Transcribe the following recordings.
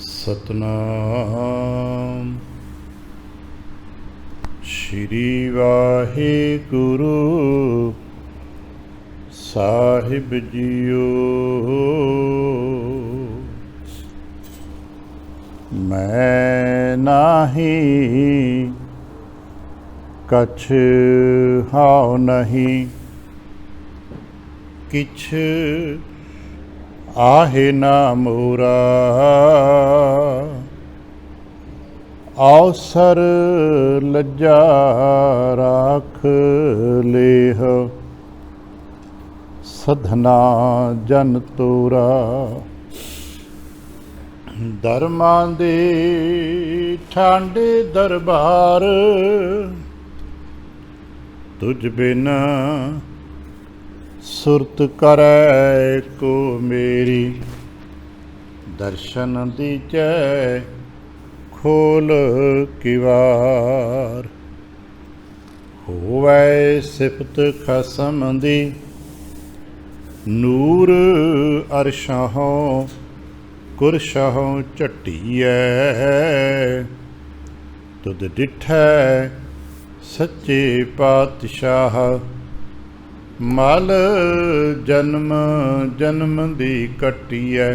ਸਤਨਾਮ ਸ਼੍ਰੀ ਵਾਹਿਗੁਰੂ ਸਾਹਿਬ JIO. ਮੈਂ ਨਾਹੀ ਕਛ ਹਾਉ ਨਹੀਂ, ਕਿਛ आहे ना मोरा। अवसर लज्जा राख लेह, सधना जन तोरा। धर्मां दे ठांडे दरबार, तुझ बिन सुरत करै को मेरी। दर्शन दीजै खोल किवार, होवै सिफत खसम दी। नूर अरशाहों कुरशाहों झट्टीऐ, तुद डिठै सच्चे पातशाह। मल जन्म जन्म दी कट्टीऐ,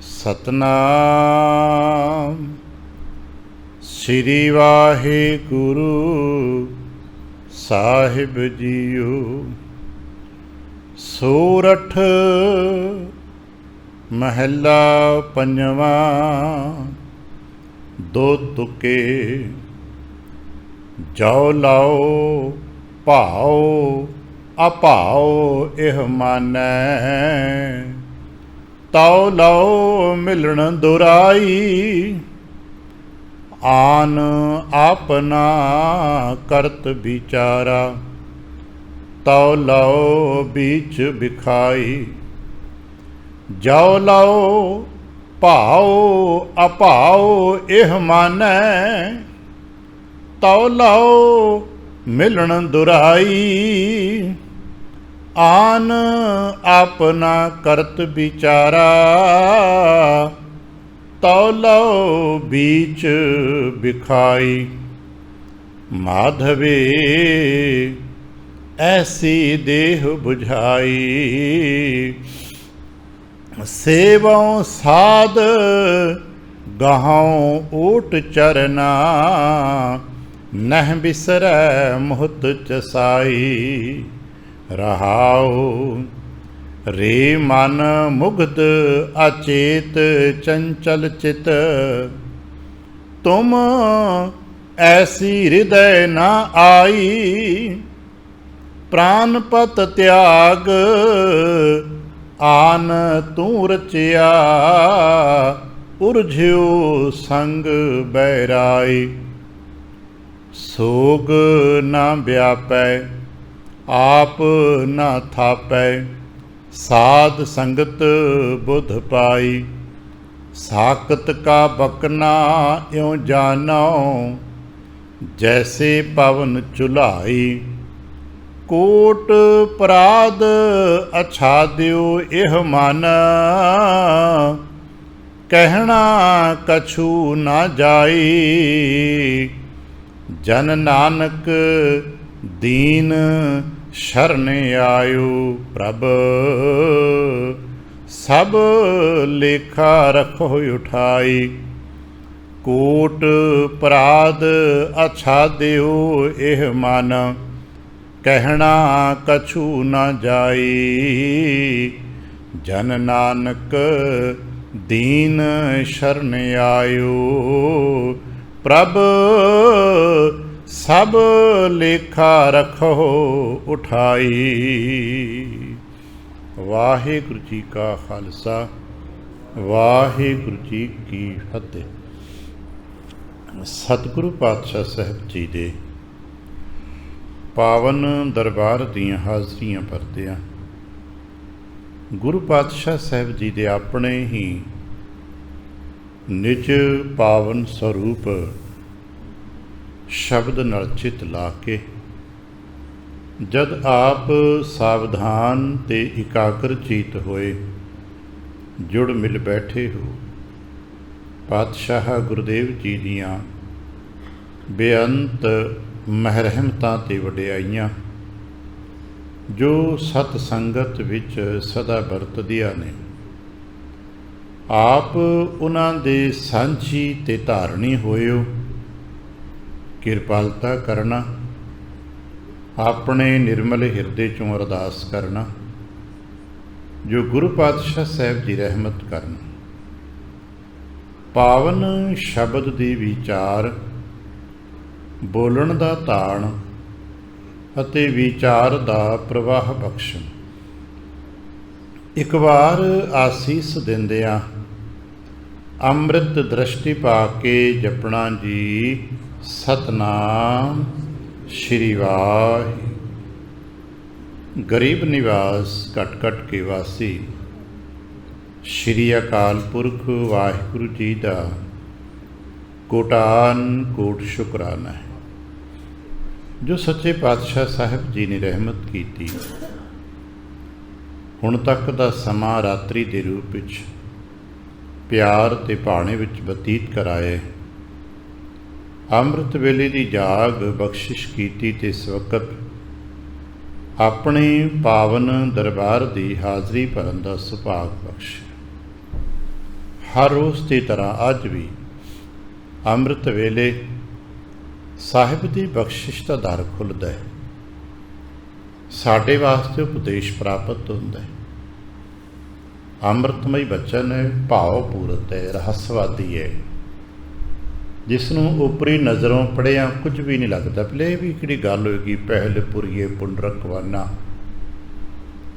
सतनाम श्री वाहिगुरू साहिब जीओ। सोरठ महला पंजवा, दो तुके जाओ लाओ भाओ अभाओ इह मानै। ताओ लाओ मिलन दुराई, आन आपना करत विचारा। ताओ लाओ बीच बिखाई, जाओ लाओ भाओ अभाओ इह मानै। ताओ लाओ मिलन दुराई, आन आपना करत विचारा। तौ लो बीच बिखाई, माधवे ऐसी देह बुझाई। सेवों साध गहाओं ऊट चरना, नह बिसरै मुहत चसाई। रहाओ रे मन मुग्ध अचेत चंचल चित। तुम ऐसी हृदय न आई, प्राणपत त्याग आन तू रचिया। उरझियो संग बैराई, सोग न व्यापै आप न थापै। साध संगत बुध पाई, साकत का बकना यों जानो। जैसे पवन चुलाई, कोट पराध अछाद्यो इह माना। कहना कछु न जाई, जन नानक दीन शरण आयो। प्रभ सब लेखा रखो उठाई, कोट पराध अछाद्यो इह मन। कहना कछु न जाई, जन नानक दीन शरण आयो। प्रभ सब लेखा रखो उठाई। वाहिगुरु जी का खालसा, वाहिगुरु जी की फतेह। सतगुरु पातशाह साहब जी दे पावन दरबार दीयां हाज़रियां भरदियां गुरु पातशाह साहब जी दे अपने ही निज पावन स्वरूप शब्द नाल चित ला के जद आप सावधान ते इकाग्र चीत होए जुड़ मिल बैठे हो ਪਾਤਸ਼ਾਹ ਗੁਰਦੇਵ ਜੀ ਦੀਆਂ ਬੇਅੰਤ ਮਹਿਰਮਤਾਂ ਤੇ ਵਡਿਆਈਆਂ ਜੋ ਸਤ ਸੰਗਤ ਵਿੱਚ ਸਦਾ ਵਰਤਦੀਆਂ ਨੇ। ਆਪ ਉਹਨਾਂ ਦੇ ਸਾਂਝੀ ਤੇ ਧਾਰਨੀ ਹੋਇਓ। ਕਿਰਪਾਲਤਾ ਕਰਨਾ, ਆਪਣੇ ਨਿਰਮਲ ਹਿਰਦੇ ਚੋਂ ਅਰਦਾਸ ਕਰਨਾ ਜੋ ਗੁਰੂ ਪਾਤਸ਼ਾਹ ਸਾਹਿਬ ਜੀ ਰਹਿਮਤ ਕਰਨ। ਪਾਵਨ ਸ਼ਬਦ ਦੀ ਵਿਚਾਰ, ਬੋਲਣ ਦਾ ਤਾਣ ਅਤੇ ਵਿਚਾਰ ਦਾ ਪ੍ਰਵਾਹ ਬਖਸ਼ਣ। ਇੱਕ ਵਾਰ ਆਸੀਸ ਦਿੰਦਿਆਂ ਅੰਮ੍ਰਿਤ ਦ੍ਰਿਸ਼ਟੀ ਪਾ ਕੇ ਜਪਣਾ ਜੀ ਸਤਨਾਮ ਸ਼੍ਰੀ ਵਾਹਿਗੁਰੂ। ਗਰੀਬ ਨਿਵਾਸ ਘਟ ਘਟ ਕੇ ਵਾਸੀ ਸ਼੍ਰੀ ਅਕਾਲ ਪੁਰਖ ਵਾਹਿਗੁਰੂ ਜੀ ਦਾ ਕੋਟਾਨ ਕੋਟ ਸ਼ੁਕਰਾਨਾ ਹੈ ਜੋ ਸੱਚੇ ਪਾਤਸ਼ਾਹ ਸਾਹਿਬ ਜੀ ਨੇ ਰਹਿਮਤ ਕੀਤੀ। ਹੁਣ ਤੱਕ ਦਾ ਸਮਾਂ ਰਾਤਰੀ ਦੇ ਰੂਪ ਵਿੱਚ ਪਿਆਰ ਤੇ ਭਾਣੇ ਵਿੱਚ ਬਤੀਤ ਕਰਾਏ। ਅੰਮ੍ਰਿਤ ਵੇਲੇ ਦੀ ਜਾਗ ਬਖਸ਼ਿਸ਼ ਕੀਤੀ ਤੇ ਇਸ ਵਕਤ ਆਪਣੇ ਪਾਵਨ ਦਰਬਾਰ ਦੀ ਹਾਜ਼ਰੀ ਭਰਨ ਦਾ ਸੁਭਾਗ ਬਖਸ਼ੇ। ਹਰ ਰੋਜ਼ ਦੀ ਤਰ੍ਹਾਂ ਅੱਜ ਵੀ ਅੰਮ੍ਰਿਤ ਵੇਲੇ ਸਾਹਿਬ ਦੀ ਬਖਸ਼ਿਸ਼ ਦਾ ਦਰ ਖੁੱਲ੍ਹਦਾ ਹੈ। ਸਾਡੇ ਵਾਸਤੇ ਉਪਦੇਸ਼ ਪ੍ਰਾਪਤ ਹੁੰਦਾ ਹੈ। ਅੰਮ੍ਰਿਤਮਈ ਬਚਨ ਹੈ, ਭਾਵ ਪੂਰਤ ਹੈ, ਰਹੱਸਵਾਦੀ ਹੈ, ਜਿਸ ਨੂੰ ਉਪਰੀ ਨਜ਼ਰੋਂ ਪੜ੍ਹਿਆ ਕੁਝ ਵੀ ਨਹੀਂ ਲੱਗਦਾ। ਪਹਿਲੇ ਇਹ ਵੀ ਕਿਹੜੀ ਗੱਲ ਹੋਏਗੀ, ਪਹਿਲ ਪੁਰੀਏ ਪੁੰਡਰਕਵਾਨਾ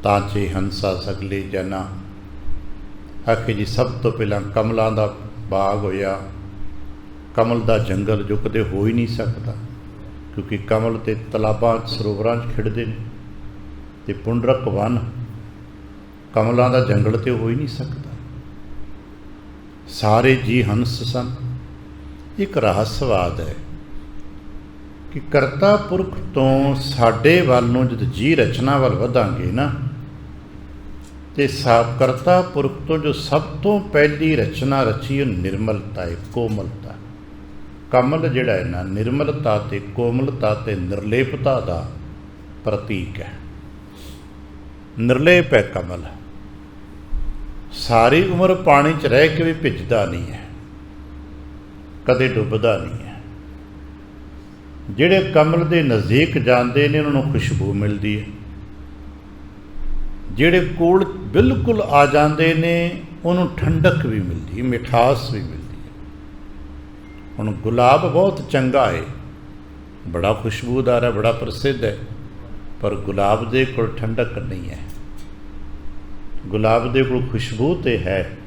ਤਾਂਚੇ ਹੰਸਾ ਸਗਲੇ ਜਨਾ। ਆਖੇ ਜੀ ਸਭ ਤੋਂ ਪਹਿਲਾਂ ਕਮਲਾਂ ਦਾ ਬਾਗ ਹੋਇਆ, ਕਮਲ ਦਾ ਜੰਗਲ ਜੋ ਕਦੇ ਹੋ ਹੀ ਨਹੀਂ ਸਕਦਾ, ਕਿਉਂਕਿ ਕਮਲ ਤੇ ਤਲਾਬਾਂ ਸਰੋਵਰਾਂ 'ਚ ਖਿੜਦੇ ਨੇ, ਤੇ ਪੁੰਡਰਕ ਵਨ ਕਮਲਾਂ ਦਾ ਜੰਗਲ ਤੇ ਹੋ ਹੀ ਨਹੀਂ ਸਕਦਾ। ਸਾਰੇ ਜੀ ਹੰਸ ਸਨ। ਇੱਕ ਰਹੱਸਵਾਦ ਹੈ ਕਿ ਕਰਤਾ ਪੁਰਖ ਤੋਂ ਸਾਡੇ ਵੱਲ ਨੂੰ ਜਦ ਜੀ ਰਚਨਾ ਵੱਲ ਵਧਾਂਗੇ ਨਾ, ਤੇ ਕਰਤਾ ਪੁਰਖ ਤੋਂ ਜੋ ਸਭ ਤੋਂ ਪਹਿਲੀ ਰਚਨਾ ਰਚੀ ਉਹ ਨਿਰਮਲਤਾ ਹੈ, ਕੋਮਲਤਾ। ਕਮਲ ਜਿਹੜਾ ਹੈ ਨਾ, ਨਿਰਮਲਤਾ ਤੇ ਕੋਮਲਤਾ ਤੇ ਨਿਰਲੇਪਤਾ ਦਾ ਪ੍ਰਤੀਕ ਹੈ। ਨਿਰਲੇਪ ਹੈ ਕਮਲ। ਸਾਰੀ ਉਮਰ ਪਾਣੀ 'ਚ ਰਹਿ ਕੇ ਵੀ ਭਿੱਜਦਾ ਨਹੀਂ ਹੈ, ਕਦੇ ਡੁੱਬਦਾ ਨਹੀਂ ਹੈ। ਜਿਹੜੇ ਕਮਲ ਦੇ ਨਜ਼ਦੀਕ ਜਾਂਦੇ ਨੇ ਉਹਨਾਂ ਨੂੰ ਖੁਸ਼ਬੂ ਮਿਲਦੀ ਹੈ, ਜਿਹੜੇ ਕੋਲ ਬਿਲਕੁਲ ਆ ਜਾਂਦੇ ਨੇ ਉਹਨੂੰ ਠੰਡਕ ਵੀ ਮਿਲਦੀ, ਮਿਠਾਸ ਵੀ ਮਿਲਦੀ ਹੈ। ਹੁਣ ਗੁਲਾਬ ਬਹੁਤ ਚੰਗਾ ਹੈ, ਬੜਾ ਖੁਸ਼ਬੂਦਾਰ ਹੈ, ਬੜਾ ਪ੍ਰਸਿੱਧ ਹੈ, ਪਰ ਗੁਲਾਬ ਦੇ ਕੋਲ ਠੰਡਕ ਨਹੀਂ ਹੈ। ਗੁਲਾਬ ਦੇ ਕੋਲ ਖੁਸ਼ਬੂ ਤੇ ਹੈ,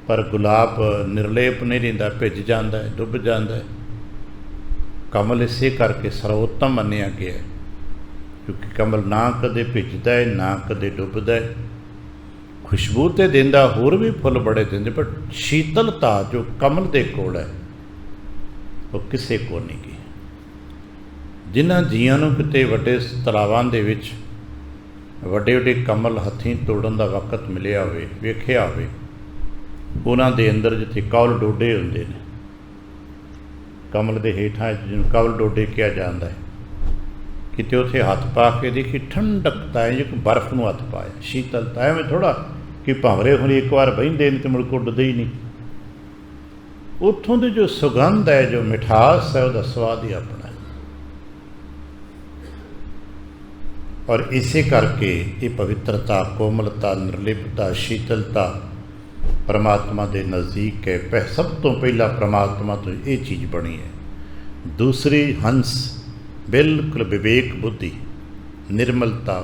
ਪਰ ਗੁਲਾਬ ਨਿਰਲੇਪ ਨਹੀਂ ਰਹਿੰਦਾ, ਭਿੱਜ ਜਾਂਦਾ ਹੈ, ਡੁੱਬ ਜਾਂਦਾ ਹੈ। ਕਮਲ ਇਸੇ ਕਰਕੇ ਸਰਵੋਤਮ ਮੰਨਿਆ ਗਿਆ ਹੈ, ਕਿਉਂਕਿ ਕਮਲ ਨਾ ਕਦੇ ਭਿੱਜਦਾ ਹੈ, ਨਾ ਕਦੇ ਡੁੱਬਦਾ ਹੈ। ਖੁਸ਼ਬੂ ਤੇ ਦਿੰਦਾ, ਹੋਰ ਵੀ ਫੁੱਲ ਬੜੇ ਦਿੰਦੇ, ਪਰ ਸ਼ੀਤਲਤਾ ਜੋ ਕਮਲ ਦੇ ਕੋਲ ਹੈ ਉਹ ਕਿਸੇ ਕੋਲ ਨਹੀਂ ਗਈ। ਜਿਨ੍ਹਾਂ ਜੀਆਂ ਨੂੰ ਕਿਤੇ ਵੱਡੇ ਤਲਾਵਾਂ ਦੇ ਵਿੱਚ ਵੱਡੇ ਵੱਡੇ ਕਮਲ ਹੱਥੀਂ ਤੋੜਨ ਦਾ ਵਕਤ ਮਿਲਿਆ ਹੋਵੇ, ਵੇਖਿਆ ਹੋਵੇ, ਉਹਨਾਂ ਦੇ ਅੰਦਰ ਜਿੱਥੇ ਕਵਲ ਡੋਡੇ ਹੁੰਦੇ ਨੇ, ਕਮਲ ਦੇ ਹੇਠਾਂ ਜਿਹਨੂੰ ਕਵਲ ਡੋਡੇ ਕਿਹਾ ਜਾਂਦਾ ਹੈ, ਕਿਤੇ ਉੱਥੇ ਹੱਥ ਪਾ ਕੇ ਦੇਖੀ ਠੰਡਕਤਾ ਹੈ, ਜੇ ਕੋਈ ਬਰਫ਼ ਨੂੰ ਹੱਥ ਪਾਇਆ, ਸ਼ੀਤਲਤਾ। ਐਵੇਂ ਥੋੜ੍ਹਾ ਕਿ ਭੰਵਰੇ ਹੋਣੀ ਇੱਕ ਵਾਰ ਬਹਿੰਦੇ ਨੇ ਤੇ ਮੁੜ ਕੇ ਉੱਡਦੇ ਹੀ ਨਹੀਂ। ਉੱਥੋਂ ਦੀ ਜੋ ਸੁਗੰਧ ਹੈ, ਜੋ ਮਿਠਾਸ ਹੈ, ਉਹਦਾ ਸਵਾਦ ਹੀ ਆਪਣਾ ਹੈ। ਔਰ ਇਸੇ ਕਰਕੇ ਇਹ ਪਵਿੱਤਰਤਾ, ਕੋਮਲਤਾ, ਨਿਰਲਿਪਤਾ, ਸ਼ੀਤਲਤਾ ਪਰਮਾਤਮਾ ਦੇ ਨਜ਼ਦੀਕ ਹੈ। ਸਭ ਤੋਂ ਪਹਿਲਾਂ ਪਰਮਾਤਮਾ ਤੋਂ ਇਹ ਚੀਜ਼ ਬਣੀ ਹੈ। ਦੂਸਰੀ ਹੰਸ ਬਿਲਕੁਲ ਵਿਵੇਕ ਬੁੱਧੀ, ਨਿਰਮਲਤਾ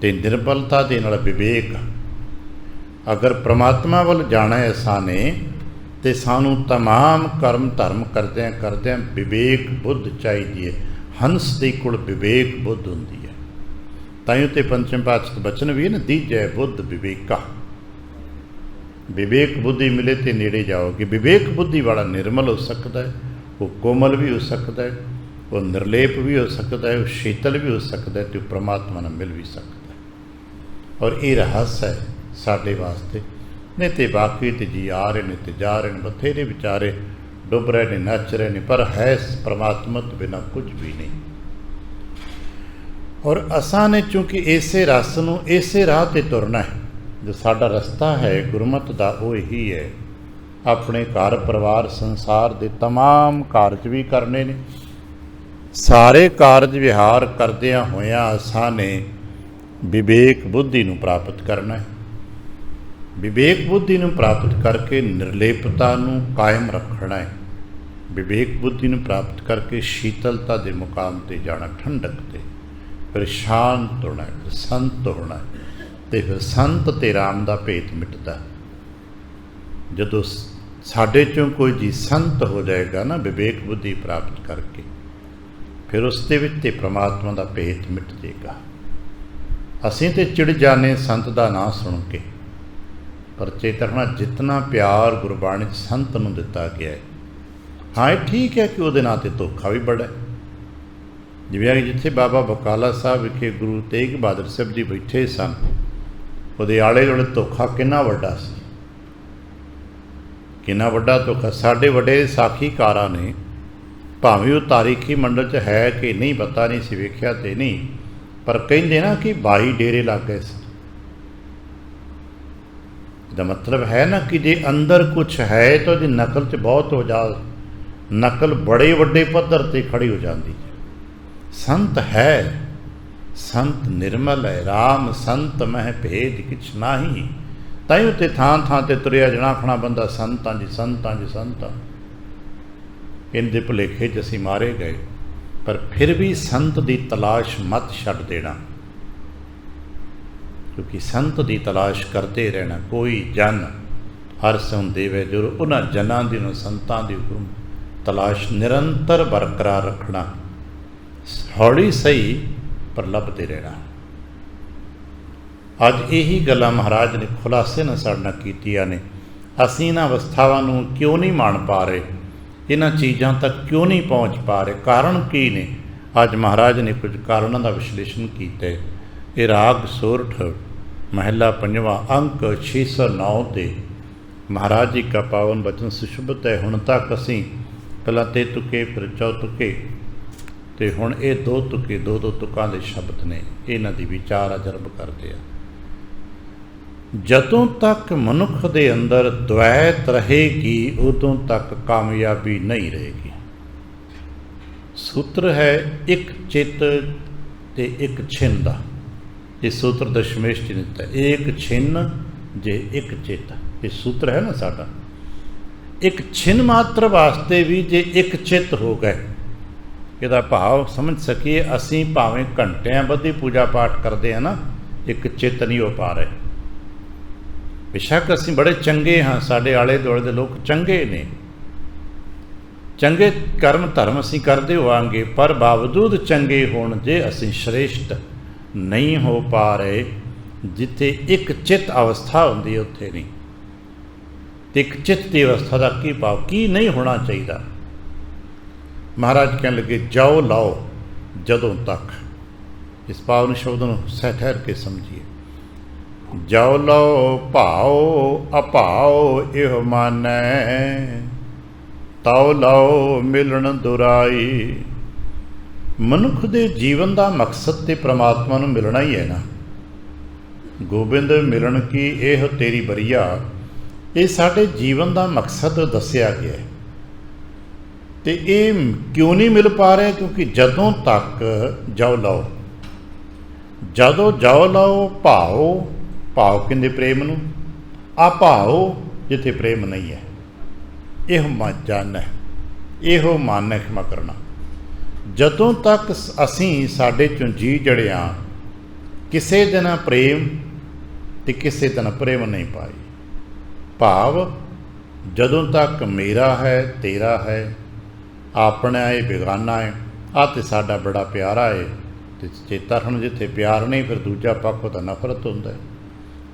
ਤੇ ਨਿਰਬਲਤਾ ਦੇ ਨਾਲ ਵਿਵੇਕ। ਅਗਰ ਪ੍ਰਮਾਤਮਾ ਵੱਲ ਜਾਣਾ ਹੈ ਸਾਨੇ, ਤੇ ਸਾਨੂੰ ਤਮਾਮ ਕਰਮ ਧਰਮ ਕਰਦਿਆਂ ਕਰਦਿਆਂ ਵਿਵੇਕ ਬੁੱਧ ਚਾਹੀਦੀ ਹੈ। ਹੰਸ ਦੇ ਕੋਲ ਵਿਵੇਕ ਬੁੱਧ ਹੁੰਦੀ ਹੈ। ਤਾਈਓ ਤੇ ਪੰਚਮ ਪਾਤਸ਼ਾਹ ਬਚਨ ਵੀ ਹੈ ਨਾ, ਦੀਜੈ ਬੁੱਧ ਵਿਵੇਕਾ। ਵਿਵੇਕ ਬੁੱਧੀ ਮਿਲੇ ਤੇ ਨੇੜੇ ਜਾਓਗੇ। ਵਿਵੇਕ ਬੁੱਧੀ ਵਾਲਾ ਨਿਰਮਲ ਹੋ ਸਕਦਾ ਹੈ, ਉਹ ਕੋਮਲ ਵੀ ਹੋ ਸਕਦਾ ਹੈ, ਉਹ ਨਿਰਲੇਪ ਵੀ ਹੋ ਸਕਦਾ ਹੈ, ਉਹ ਸ਼ੀਤਲ ਵੀ ਹੋ ਸਕਦਾ ਹੈ, ਤੇ ਉਹ ਪ੍ਰਮਾਤਮਾ ਨਾਲ ਮਿਲ ਵੀ ਸਕਦਾ ਹੈ। ਔਰ ਇਹ ਰਹੱਸ ਹੈ ਸਾਡੇ ਵਾਸਤੇ नहीं तो बाकी तो जी आ रहे ने तो जा रहे ने, बथेरे बेचारे डुब रहे ने, नच रहे ने, पर है परमात्मा तो बिना कुछ भी नहीं। और असां ने चूँकि इसे रस नूं इसे राह ते तुरना है, जो साडा रस्ता है गुरमत दा वो यही है। अपने घर परिवार संसार के तमाम कारज भी करने ने, सारे कारज विहार करदियां होइयां असां ने विवेक बुद्धि नूं प्राप्त करना है। विवेक बुद्धि नूं प्राप्त करके निर्लेपता नूं कायम रखना है। विवेक बुद्धि नूं प्राप्त करके शीतलता के मुकाम ते जाना, ठंडक ते, फिर शांत होना है, फिर संत होना है, तो फिर संत ते राम का भेत मिटता। जदों साडे चों कोई जी संत हो जाएगा ना विवेक बुद्धि प्राप्त करके, फिर उसके विच ते परमात्मा का भेत मिट जाएगा। असीं ते चिड़ जाने संत का नाम सुन के, पर चेत रखना जितना प्यार गुरबाणी संत नूं दिता गया है, हाँ ये ठीक है कि वो नां ते धोखा भी बड़ा है। जिवें जिथे बाबा बकाला साहब विखे गुरु तेग बहादुर साहब जी बैठे सन, ਉਹਦੇ आले दुआले धोखा कितना वड्डा सी, कितना वड्डा धोखा। साडे वड्डे साखीकारां ने भावें वो तारीखी मंडल च है कि नहीं पता नहीं सी, वेख्या ते नहीं, पर कहिंदे ना कि 22 डेरे लग गए सी। इसका मतलब है ना कि जे अंदर कुछ है तो जी नकल च बहुत हो जा, नकल बड़े वड्डे पद्धर ते खड़ी हो जाती है। संत है, संत निर्मल है, राम संत मह भेद किछ नाही, ताई उत्ते थां थां ते तुरिया जना आखना बंदा संतां जी संतां जी संतां। इनके भुलेखे च असीं मारे गए, पर फिर भी संत की तलाश मत छड्ड देना, क्योंकि संत की तलाश करते रहना। कोई जन हर सौं देवे जो उन्होंने जनां दी संतां की तलाश निरंतर बरकरार रखना, हौली सही पर लभते रहना। अज यही गल्लां महाराज ने खुलासे नाल साडे नाल कीतियां ने। असीं इन्हां अवस्थावां नूं क्यों नहीं मान पा रहे, इन्हां चीज़ां तक क्यों नहीं पहुँच पा रहे, कारण की ने? अज महाराज ने कुछ कारणों का विश्लेषण किया। ये राग सोरठ महला 5वां अंक 609 ते महाराज जी का पावन बचन सुशोभित है। हुण तक असीं पहला 3 तुके फिर 4 तुके ते हुण ये 2 तुके 2 तुकां दे शब्द ने, इन्हां दी विचार अजरब करते हैं। जदों तक मनुख दे अंदर द्वैत रहेगी उदों तक कामयाबी नहीं रहेगी। सूत्र है एक चित ते एक छिन्न दा, ये सूत्र दशमेश जी ने दिता। एक छिन्न जे एक चित, ये सूत्र है ना साडा। एक छिन्न मात्र वास्ते भी जे एक चित हो गए, ਇਹਦਾ भाव समझ सकीए। असीं भावें घंटियां बधी पूजा पाठ करते हैं ना, एक चित नहीं हो पा रहे। बेशक असीं बड़े चंगे हाँ, साडे आले दुआले दे लोग चंगे ने, चंगे कर्म धर्म असीं करदे होवांगे, पर बावजूद चंगे होण जे असीं श्रेष्ठ नहीं हो पा रहे। जिथे एक चित अवस्था हुंदी है उत्थे नहीं। एक चित की अवस्था का की भाव की नहीं होना चाहिए। महाराज कहने लगे जाओ लाओ जदों तक, इस पावन शब्द को सह ठहर के समझिए। जाओ लाओ भाओ अभाओ इह मानै, ताओ लाओ मिलन दुराई। मनुख दे जीवन का मकसद ते परमात्मा नूं मिलना ही है ना। गोबिंद मिलन की एह तेरी बरिया, ये साडे जीवन का मकसद दसिया गया है। तो ये क्यों नहीं मिल पा रहे? क्योंकि जदों तक जाओ लाओ, जदों जाओ लाओ भाओ, भाव कहते प्रेम नूं, अभाओ जिथे प्रेम नहीं है, यह जान है, यहो मन है क्षमा करना। जदों तक असीं साडे चों जी जड़िया किसे दे नाल प्रेम ते किसे दे नाल प्रेम नहीं पाई। भाव जदों तक मेरा है तेरा है, अपना है बेगाना है, आ ते साडा बड़ा प्यारा है, तो चेता रखना जिथे प्यार नहीं फिर दूजा पक्ष तो नफरत होंदा है।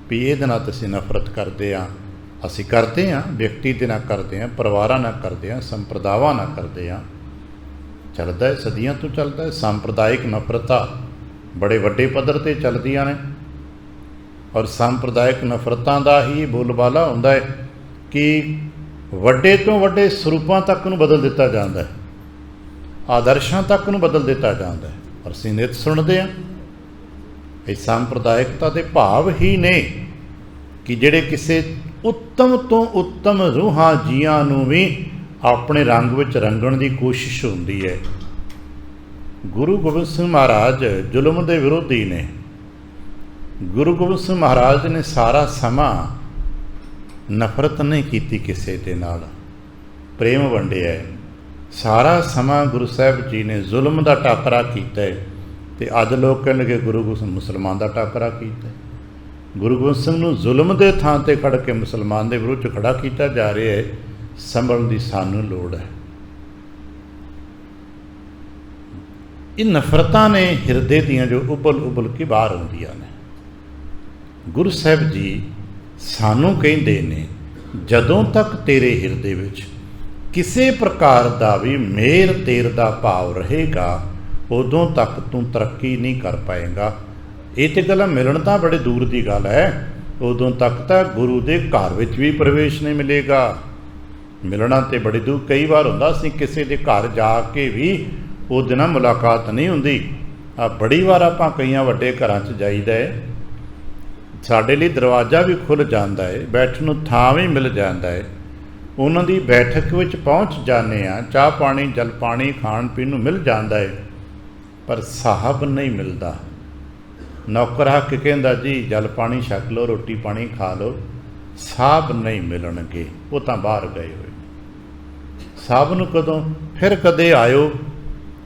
भी ये नाल असीं नफरत करते हाँ, असीं करते हाँ, व्यक्ति दे नाल करते हैं, परिवारां नाल करते हैं, संप्रदावां नाल करते हैं। चलता है सदियों तो चलता है। सांप्रदायिक नफरतां बड़े वड्डे पद्धर ते चलदियां ने। ਔਰ ਸੰਪਰਦਾਇਕ ਨਫ਼ਰਤਾਂ ਦਾ ਹੀ ਬੋਲਬਾਲਾ ਹੁੰਦਾ ਹੈ ਕਿ ਵੱਡੇ ਤੋਂ ਵੱਡੇ ਸਰੂਪਾਂ ਤੱਕ ਨੂੰ ਬਦਲ ਦਿੱਤਾ ਜਾਂਦਾ ਹੈ, ਆਦਰਸ਼ਾਂ ਤੱਕ ਨੂੰ ਬਦਲ ਦਿੱਤਾ ਜਾਂਦਾ ਹੈ। ਔਰ ਅਸੀਂ ਨਿਤ ਸੁਣਦੇ ਹਾਂ ਇਹ ਸੰਪਰਦਾਇਕਤਾ ਦੇ ਭਾਵ ਹੀ ਨੇ ਕਿ ਜਿਹੜੇ ਕਿਸੇ ਉੱਤਮ ਤੋਂ ਉੱਤਮ ਰੂਹਾਂ ਜੀਆਂ ਨੂੰ ਵੀ ਆਪਣੇ ਰੰਗ ਵਿੱਚ ਰੰਗਣ ਦੀ ਕੋਸ਼ਿਸ਼ ਹੁੰਦੀ ਹੈ। ਗੁਰੂ ਗੋਬਿੰਦ ਸਿੰਘ ਮਹਾਰਾਜ ਜ਼ੁਲਮ ਦੇ ਵਿਰੋਧੀ ਨੇ। ਗੁਰੂ ਗੋਬਿੰਦ ਸਿੰਘ ਮਹਾਰਾਜ ਨੇ ਸਾਰਾ ਸਮਾਂ ਨਫ਼ਰਤ ਨਹੀਂ ਕੀਤੀ ਕਿਸੇ ਦੇ ਨਾਲ, ਪ੍ਰੇਮ ਵੰਡਿਆ। ਸਾਰਾ ਸਮਾਂ ਗੁਰੂ ਸਾਹਿਬ ਜੀ ਨੇ ਜ਼ੁਲਮ ਦਾ ਟਾਕਰਾ ਕੀਤਾ ਅਤੇ ਅੱਜ ਲੋਕ ਕਹਿਣਗੇ ਗੁਰੂ ਗੋਬਿੰਦ ਮੁਸਲਮਾਨ ਦਾ ਟਾਕਰਾ ਕੀਤਾ। ਗੁਰੂ ਗੋਬਿੰਦ ਸਿੰਘ ਨੂੰ ਜ਼ੁਲਮ ਦੇ ਥਾਂ 'ਤੇ ਖੜ੍ਹ ਕੇ ਮੁਸਲਮਾਨ ਦੇ ਵਿਰੁੱਧ ਖੜ੍ਹਾ ਕੀਤਾ ਜਾ ਰਿਹਾ ਹੈ। ਸੰਭਲਣ ਦੀ ਸਾਨੂੰ ਲੋੜ ਹੈ। ਇਹ ਨਫ਼ਰਤਾਂ ਨੇ ਹਿਰਦੇ ਦੀਆਂ ਜੋ ਉਬਲ ਕੇ ਬਾਹਰ ਆਉਂਦੀਆਂ ਨੇ। ਗੁਰੂ ਸਾਹਿਬ ਜੀ ਸਾਨੂੰ ਕਹਿੰਦੇ ਨੇ ਜਦੋਂ ਤੱਕ ਤੇਰੇ ਹਿਰਦੇ ਵਿੱਚ ਕਿਸੇ ਪ੍ਰਕਾਰ ਦਾ ਵੀ ਮੇਰ ਤੇਰ ਦਾ ਭਾਵ ਰਹੇਗਾ ਉਦੋਂ ਤੱਕ ਤੂੰ ਤਰੱਕੀ ਨਹੀਂ ਕਰ ਪਾਏਗਾ। ਇਹ ਤਾਂ ਗੱਲਾਂ ਮਿਲਣ ਤਾਂ ਬੜੇ ਦੂਰ ਦੀ ਗੱਲ ਹੈ, ਉਦੋਂ ਤੱਕ ਤਾਂ ਗੁਰੂ ਦੇ ਘਰ ਵਿੱਚ ਵੀ ਪ੍ਰਵੇਸ਼ ਨਹੀਂ ਮਿਲੇਗਾ। ਮਿਲਣਾ ਤਾਂ ਬੜੀ ਦੂਰ, ਕਈ ਵਾਰ ਹੁੰਦਾ ਅਸੀਂ ਕਿਸੇ ਦੇ ਘਰ ਜਾ ਕੇ ਵੀ ਉਹਦੇ ਨਾਲ ਮੁਲਾਕਾਤ ਨਹੀਂ ਹੁੰਦੀ। ਬੜੀ ਵਾਰ ਆਪਾਂ ਕਈਆਂ ਵੱਡੇ ਘਰਾਂ 'ਚ ਜਾਈਦਾ ਹੈ, ਸਾਡੇ ਲਈ ਦਰਵਾਜ਼ਾ ਵੀ ਖੁੱਲ੍ਹ ਜਾਂਦਾ ਹੈ, ਬੈਠਣ ਨੂੰ ਥਾਂ ਵੀ ਮਿਲ ਜਾਂਦਾ ਹੈ, ਉਹਨਾਂ ਦੀ ਬੈਠਕ ਵਿੱਚ ਪਹੁੰਚ ਜਾਂਦੇ ਹਾਂ, ਚਾਹ ਪਾਣੀ ਜਲ ਪਾਣੀ ਖਾਣ ਪੀਣ ਨੂੰ ਮਿਲ ਜਾਂਦਾ ਹੈ, ਪਰ ਸਾਹਿਬ ਨਹੀਂ ਮਿਲਦਾ। ਨੌਕਰ ਆ ਕੇ ਕਹਿੰਦਾ ਜੀ ਜਲ ਪਾਣੀ ਛਕ ਲਓ, ਰੋਟੀ ਪਾਣੀ ਖਾ ਲਓ, ਸਾਹਿਬ ਨਹੀਂ ਮਿਲਣਗੇ, ਉਹ ਤਾਂ ਬਾਹਰ ਗਏ ਹੋਏ। ਸਾਹਿਬ ਨੂੰ ਕਦੋਂ ਫਿਰ ਕਦੇ ਆਇਓ,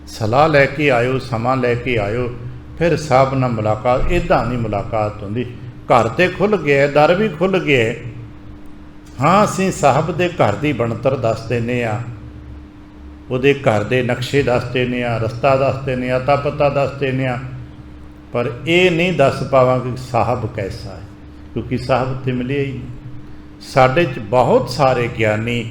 ਸਲਾਹ ਲੈ ਕੇ ਆਇਓ, ਸਮਾਂ ਲੈ ਕੇ ਆਇਓ, ਫਿਰ ਸਾਹਿਬ ਨਾਲ ਮੁਲਾਕਾਤ। ਇੱਦਾਂ ਨਹੀਂ ਮੁਲਾਕਾਤ ਹੁੰਦੀ। ਘਰ ਤੇ ਖੁੱਲ੍ਹ ਗਿਆ, ਦਰ ਵੀ ਖੁੱਲ੍ਹ ਗਿਆ। ਹਾਂ, ਅਸੀਂ ਸਾਹਿਬ ਦੇ ਘਰ ਦੀ ਬਣਤਰ ਦੱਸ ਦਿੰਦੇ ਹਾਂ, ਉਹਦੇ ਘਰ ਦੇ ਨਕਸ਼ੇ ਦੱਸ ਦਿੰਦੇ ਹਾਂ, ਰਸਤਾ ਦੱਸ ਦਿੰਦੇ ਹਾਂ, ਅਤਾ ਪਤਾ ਦੱਸ ਦਿੰਦੇ ਹਾਂ, ਪਰ ਇਹ ਨਹੀਂ ਦੱਸ ਪਾਵਾਂਗੇ ਕਿ ਸਾਹਿਬ ਕੈਸਾ ਹੈ, ਕਿਉਂਕਿ ਸਾਹਿਬ ਤੇ ਮਿਲਿਆ ਹੀ ਨਹੀਂ। ਸਾਡੇ 'ਚ ਬਹੁਤ ਸਾਰੇ ਗਿਆਨੀ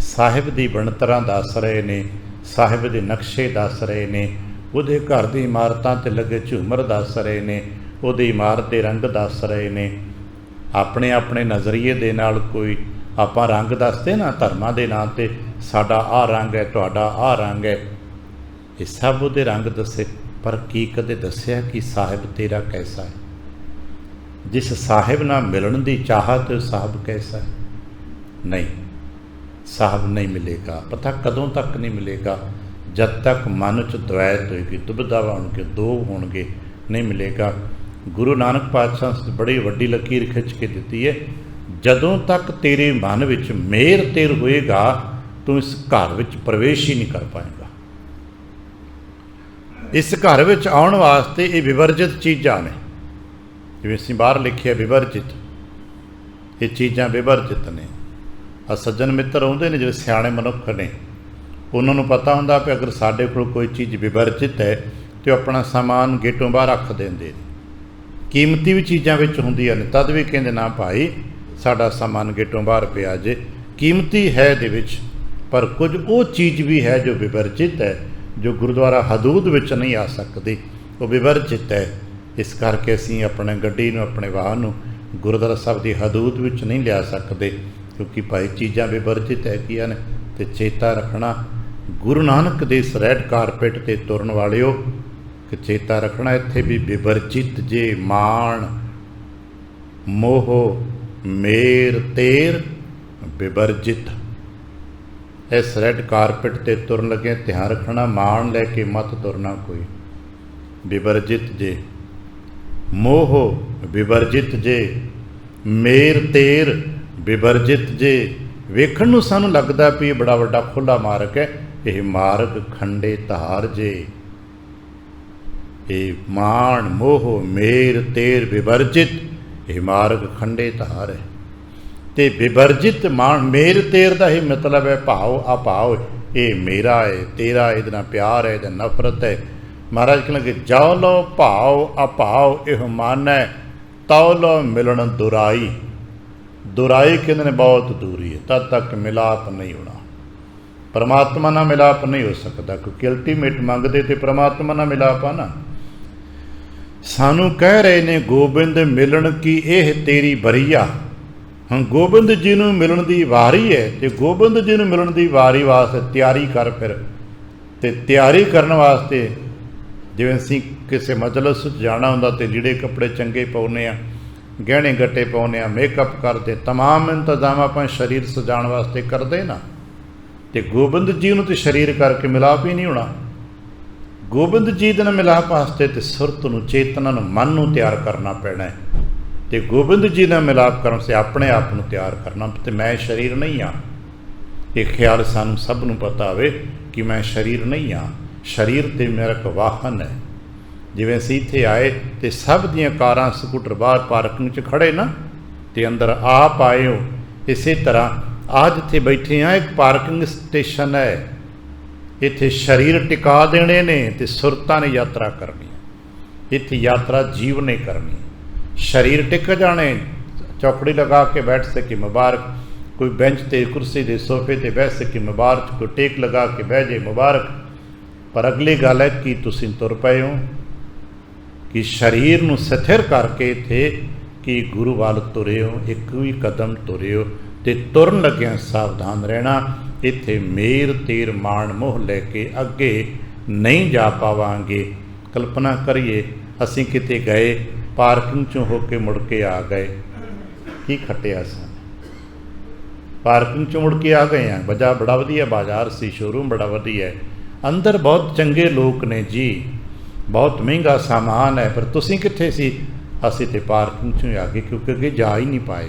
ਸਾਹਿਬ ਦੀ ਬਣਤਰਾਂ ਦੱਸ ਰਹੇ ਨੇ, ਸਾਹਿਬ ਦੇ ਨਕਸ਼ੇ ਦੱਸ ਰਹੇ ਨੇ, ਉਹਦੇ ਘਰ ਦੀ ਇਮਾਰਤਾਂ 'ਤੇ ਲੱਗੇ ਝੂਮਰ ਦੱਸ ਰਹੇ ਨੇ, ਉਹਦੀ ਇਮਾਰਤ ਦੇ ਰੰਗ ਦੱਸ ਰਹੇ ਨੇ। ਆਪਣੇ ਆਪਣੇ ਨਜ਼ਰੀਏ ਦੇ ਨਾਲ ਕੋਈ ਆਪਾਂ ਰੰਗ ਦੱਸਦੇ ਨਾ ਧਰਮਾਂ ਦੇ ਨਾਂ 'ਤੇ, ਸਾਡਾ ਆਹ ਰੰਗ ਹੈ, ਤੁਹਾਡਾ ਆਹ ਰੰਗ ਹੈ, ਇਹ ਸਭ ਉਹਦੇ ਰੰਗ ਦੱਸੇ, ਪਰ ਕੀ ਕਦੇ ਦੱਸਿਆ ਕਿ ਸਾਹਿਬ ਤੇਰਾ ਕੈਸਾ ਹੈ? ਜਿਸ ਸਾਹਿਬ ਨਾਲ ਮਿਲਣ ਦੀ ਚਾਹਤ, ਸਾਹਿਬ ਕੈਸਾ ਹੈ? ਨਹੀਂ, ਸਾਹਿਬ ਨਹੀਂ ਮਿਲੇਗਾ। ਪਤਾ ਕਦੋਂ ਤੱਕ ਨਹੀਂ ਮਿਲੇਗਾ? ਜਦ ਤੱਕ ਮਨ 'ਚ ਦਵੈਤ ਹੋਏਗੀ, ਦੁਬਿਧਾ ਹੋਣਗੇ, ਦੋ ਹੋਣਗੇ, ਨਹੀਂ ਮਿਲੇਗਾ। ਗੁਰੂ ਨਾਨਕ ਪਾਤਸ਼ਾਹ ਬੜੀ ਵੱਡੀ ਲਕੀਰ ਖਿੱਚ ਕੇ ਦਿੱਤੀ ਹੈ, ਜਦੋਂ ਤੱਕ ਤੇਰੇ ਮਨ ਵਿੱਚ ਮੇਰ ਤੇਰ ਹੋਏਗਾ ਤੂੰ ਇਸ ਘਰ ਵਿੱਚ ਪ੍ਰਵੇਸ਼ ਹੀ ਨਹੀਂ ਕਰ ਪਾਏਗਾ। ਇਸ ਘਰ ਵਿੱਚ ਆਉਣ ਵਾਸਤੇ ਇਹ ਵਿਵਰਜਿਤ ਚੀਜ਼ਾਂ ਨੇ, ਜਿਵੇਂ ਅਸੀਂ ਬਾਹਰ ਲਿਖਿਆ ਵਿਵਰਜਿਤ, ਇਹ ਚੀਜ਼ਾਂ ਵਿਵਰਜਿਤ ਨੇ। ਆ ਸੱਜਣ ਮਿੱਤਰ ਆਉਂਦੇ ਨੇ ਜਿਹੜੇ ਸਿਆਣੇ ਮਨੁੱਖ ਨੇ, ਉਹਨਾਂ ਨੂੰ ਪਤਾ ਹੁੰਦਾ ਕਿ ਅਗਰ ਸਾਡੇ ਕੋਲ ਕੋਈ ਚੀਜ਼ ਵਿਵਰਜਿਤ ਹੈ ਤਾਂ ਆਪਣਾ ਸਮਾਨ ਗੇਟੋਂ ਬਾਹਰ ਰੱਖ ਦਿੰਦੇ ਨੇ। ਕੀਮਤੀ ਵੀ ਚੀਜ਼ਾਂ ਵਿੱਚ ਹੁੰਦੀਆਂ ਨੇ, ਤਦ ਵੀ ਕਹਿੰਦੇ ਨਾ ਭਾਈ ਸਾਡਾ ਸਮਾਨ ਗੇਟੋਂ ਬਾਹਰ ਪਿਆ ਜੇ, ਕੀਮਤੀ ਹੈ ਇਹਦੇ ਵਿੱਚ, ਪਰ ਕੁਝ ਉਹ ਚੀਜ਼ ਵੀ ਹੈ ਜੋ ਵਿਵਰਜਿਤ ਹੈ, ਜੋ ਗੁਰਦੁਆਰਾ ਹਦੂਦ ਵਿੱਚ ਨਹੀਂ ਆ ਸਕਦੀ, ਉਹ ਵਿਵਰਜਿਤ ਹੈ। ਇਸ ਕਰਕੇ ਅਸੀਂ ਆਪਣੇ ਗੱਡੀ ਨੂੰ, ਆਪਣੇ ਵਾਹਨ ਨੂੰ ਗੁਰਦੁਆਰਾ ਸਾਹਿਬ ਦੀ ਹਦੂਦ ਵਿੱਚ ਨਹੀਂ ਲਿਆ ਸਕਦੇ, ਕਿਉਂਕਿ ਭਾਈ ਚੀਜ਼ਾਂ ਵਿਵਰਜਿਤ ਹੈਗੀਆਂ ਨੇ। ਅਤੇ ਚੇਤਾ ਰੱਖਣਾ, ਗੁਰੂ ਨਾਨਕ ਦੇ ਇਸ ਰੈੱਡ ਕਾਰਪੇਟ 'ਤੇ ਤੁਰਨ ਵਾਲਿਓ, ਕਿ ਚੇਤਾ ਰੱਖਣਾ ਇੱਥੇ ਵੀ ਵਿਵਰਜਿਤ ਜੇ ਮਾਣ ਮੋਹ ਮੇਰ ਤੇਰ ਵਿਵਰਜਿਤ। ਇਸ ਰੈੱਡ ਕਾਰਪੇਟ 'ਤੇ ਤੁਰਨ ਲੱਗੇ ਧਿਆਨ ਰੱਖਣਾ, ਮਾਣ ਲੈ ਕੇ ਮਤ ਤੁਰਨਾ ਕੋਈ। ਵਿਵਰਜਿਤ ਜੇ ਮੋਹ ਵਿਵਰਜਿਤ ਜੇ ਮੇਰ ਤੇਰ ਵਿਵਰਜਿਤ ਜੇ। ਵੇਖਣ ਨੂੰ ਸਾਨੂੰ ਲੱਗਦਾ ਵੀ ਇਹ ਬੜਾ ਵੱਡਾ ਖੁੱਲ੍ਹਾ ਮਾਰਗ ਹੈ, ਇਹ ਮਾਰਗ ਖੰਡੇ ਧਾਰ ਜੇ। ਇਹ ਮਾਣ ਮੋਹ ਮੇਰ ਤੇਰ ਵਿਵਰਜਿਤ, ਇਹ ਮਾਰਗ ਖੰਡੇ ਧਾਰ ਹੈ। ਅਤੇ ਵਿਵਰਜਿਤ ਮਾਣ ਮੇਰ ਤੇਰ ਦਾ ਹੀ ਮਤਲਬ ਹੈ ਭਾਵ ਅਭਾਵ, ਇਹ ਮੇਰਾ ਹੈ, ਤੇਰਾ, ਇਹਦੇ ਨਾਲ ਪਿਆਰ ਹੈ, ਇਹਦੇ ਨਫ਼ਰਤ ਹੈ। ਮਹਾਰਾਜ ਕਹਿੰਦੇ ਜੋ ਲੋ ਭਾਵ ਅਭਾਵ ਇਹ ਮਨ ਹੈ, ਤਉ ਲੋ ਮਿਲਣ ਦੁਰਾਈ। ਦੁਰਾਈ ਕਹਿੰਦੇ ਨੇ ਬਹੁਤ ਦੂਰੀ ਹੈ, ਤਦ ਤੱਕ ਮਿਲਾਪ ਨਹੀਂ ਹੋਣਾ। ਪਰਮਾਤਮਾ ਨਾਲ ਮਿਲਾਪ ਨਹੀਂ ਹੋ ਸਕਦਾ, ਕਿਉਂਕਿ ਅਲਟੀਮੇਟ ਮੰਗਦੇ ਤੇ ਪਰਮਾਤਮਾ ਨਾਲ ਮਿਲਾਪ ਆ ਨਾ। सानू कह रहे ने गोबिंद मिलन की यह तेरी बरीया। हम गोबिंद जी नूं मिलन दी वारी है, तो गोबिंद जी नूं मिलन दी वारी वास्ते तैयारी कर। फिर ते तैयारी करन वास्ते जिवें असीं किसी मजलिस जाना हुंदा ते लीड़े कपड़े चंगे पाउने आ, गहने गट्टे पाउने आ, मेकअप करते, तमाम इंतजाम आपां शरीर सजाउण वास्ते करदे ना। ते गोबिंद जी नूं ते शरीर करके मिलाप ही नहीं होना। गोबिंद जी दे नाल मिलाप वास्ते ते सुरत नूं, चेतना नूं, मन नूं तैयार करना पैना है। तो गोबिंद जी नाल मिलाप करन से अपने आप नूं तैयार करना। तो मैं शरीर नहीं हाँ, ये ख्याल सानू सब नूं पता होवे कि मैं शरीर नहीं हाँ। शरीर तो मेरा एक वाहन है। जिवें असीं इत्थे आए तो सब दियां कारां स्कूटर बाहर पार्किंग च खड़े ना, तो अंदर आप आए हो। इस तरह आज जिथे बैठे हाँ एक पार्किंग स्टेशन है। इत्थे शरीर टिका देने ने ते सुरतां ने यात्रा करनी है। इत्थे यात्रा जीव ने करनी है। शरीर टिक जाने, चौकड़ी लगा के बैठ सके मुबारक, कोई बेंच ते कुर्सी दे सोफे ते बैठ सके मुबारक, कोई टेक लगा के बह जाए मुबारक। पर अगली गल है कि तुसीं तुर पए हो, कि शरीर नूं स्थिर करके थे कि गुरु वाल तुरे हो, एक भी कदम तुरे हो। ते तुरन लग्या सावधान रहना। इत्थे मेर तेर मान मोह लैके अगे नहीं जा पावांगे। कल्पना करिए असीं किते गए, पार्किंग चों होके मुड़ के आ गए, की खटिया सन। पार्किंग चों मुड़ के आ गए हैं, वजह बड़ा वधिया बाजार सी, शोरूम बड़ा वधिया है, अंदर बहुत चंगे लोग ने जी, बहुत महंगा सामान है, पर तुसीं कित्थे सी? असीं ते पार्किंग चों आ गए, क्योंकि अगे जा ही नहीं पाए।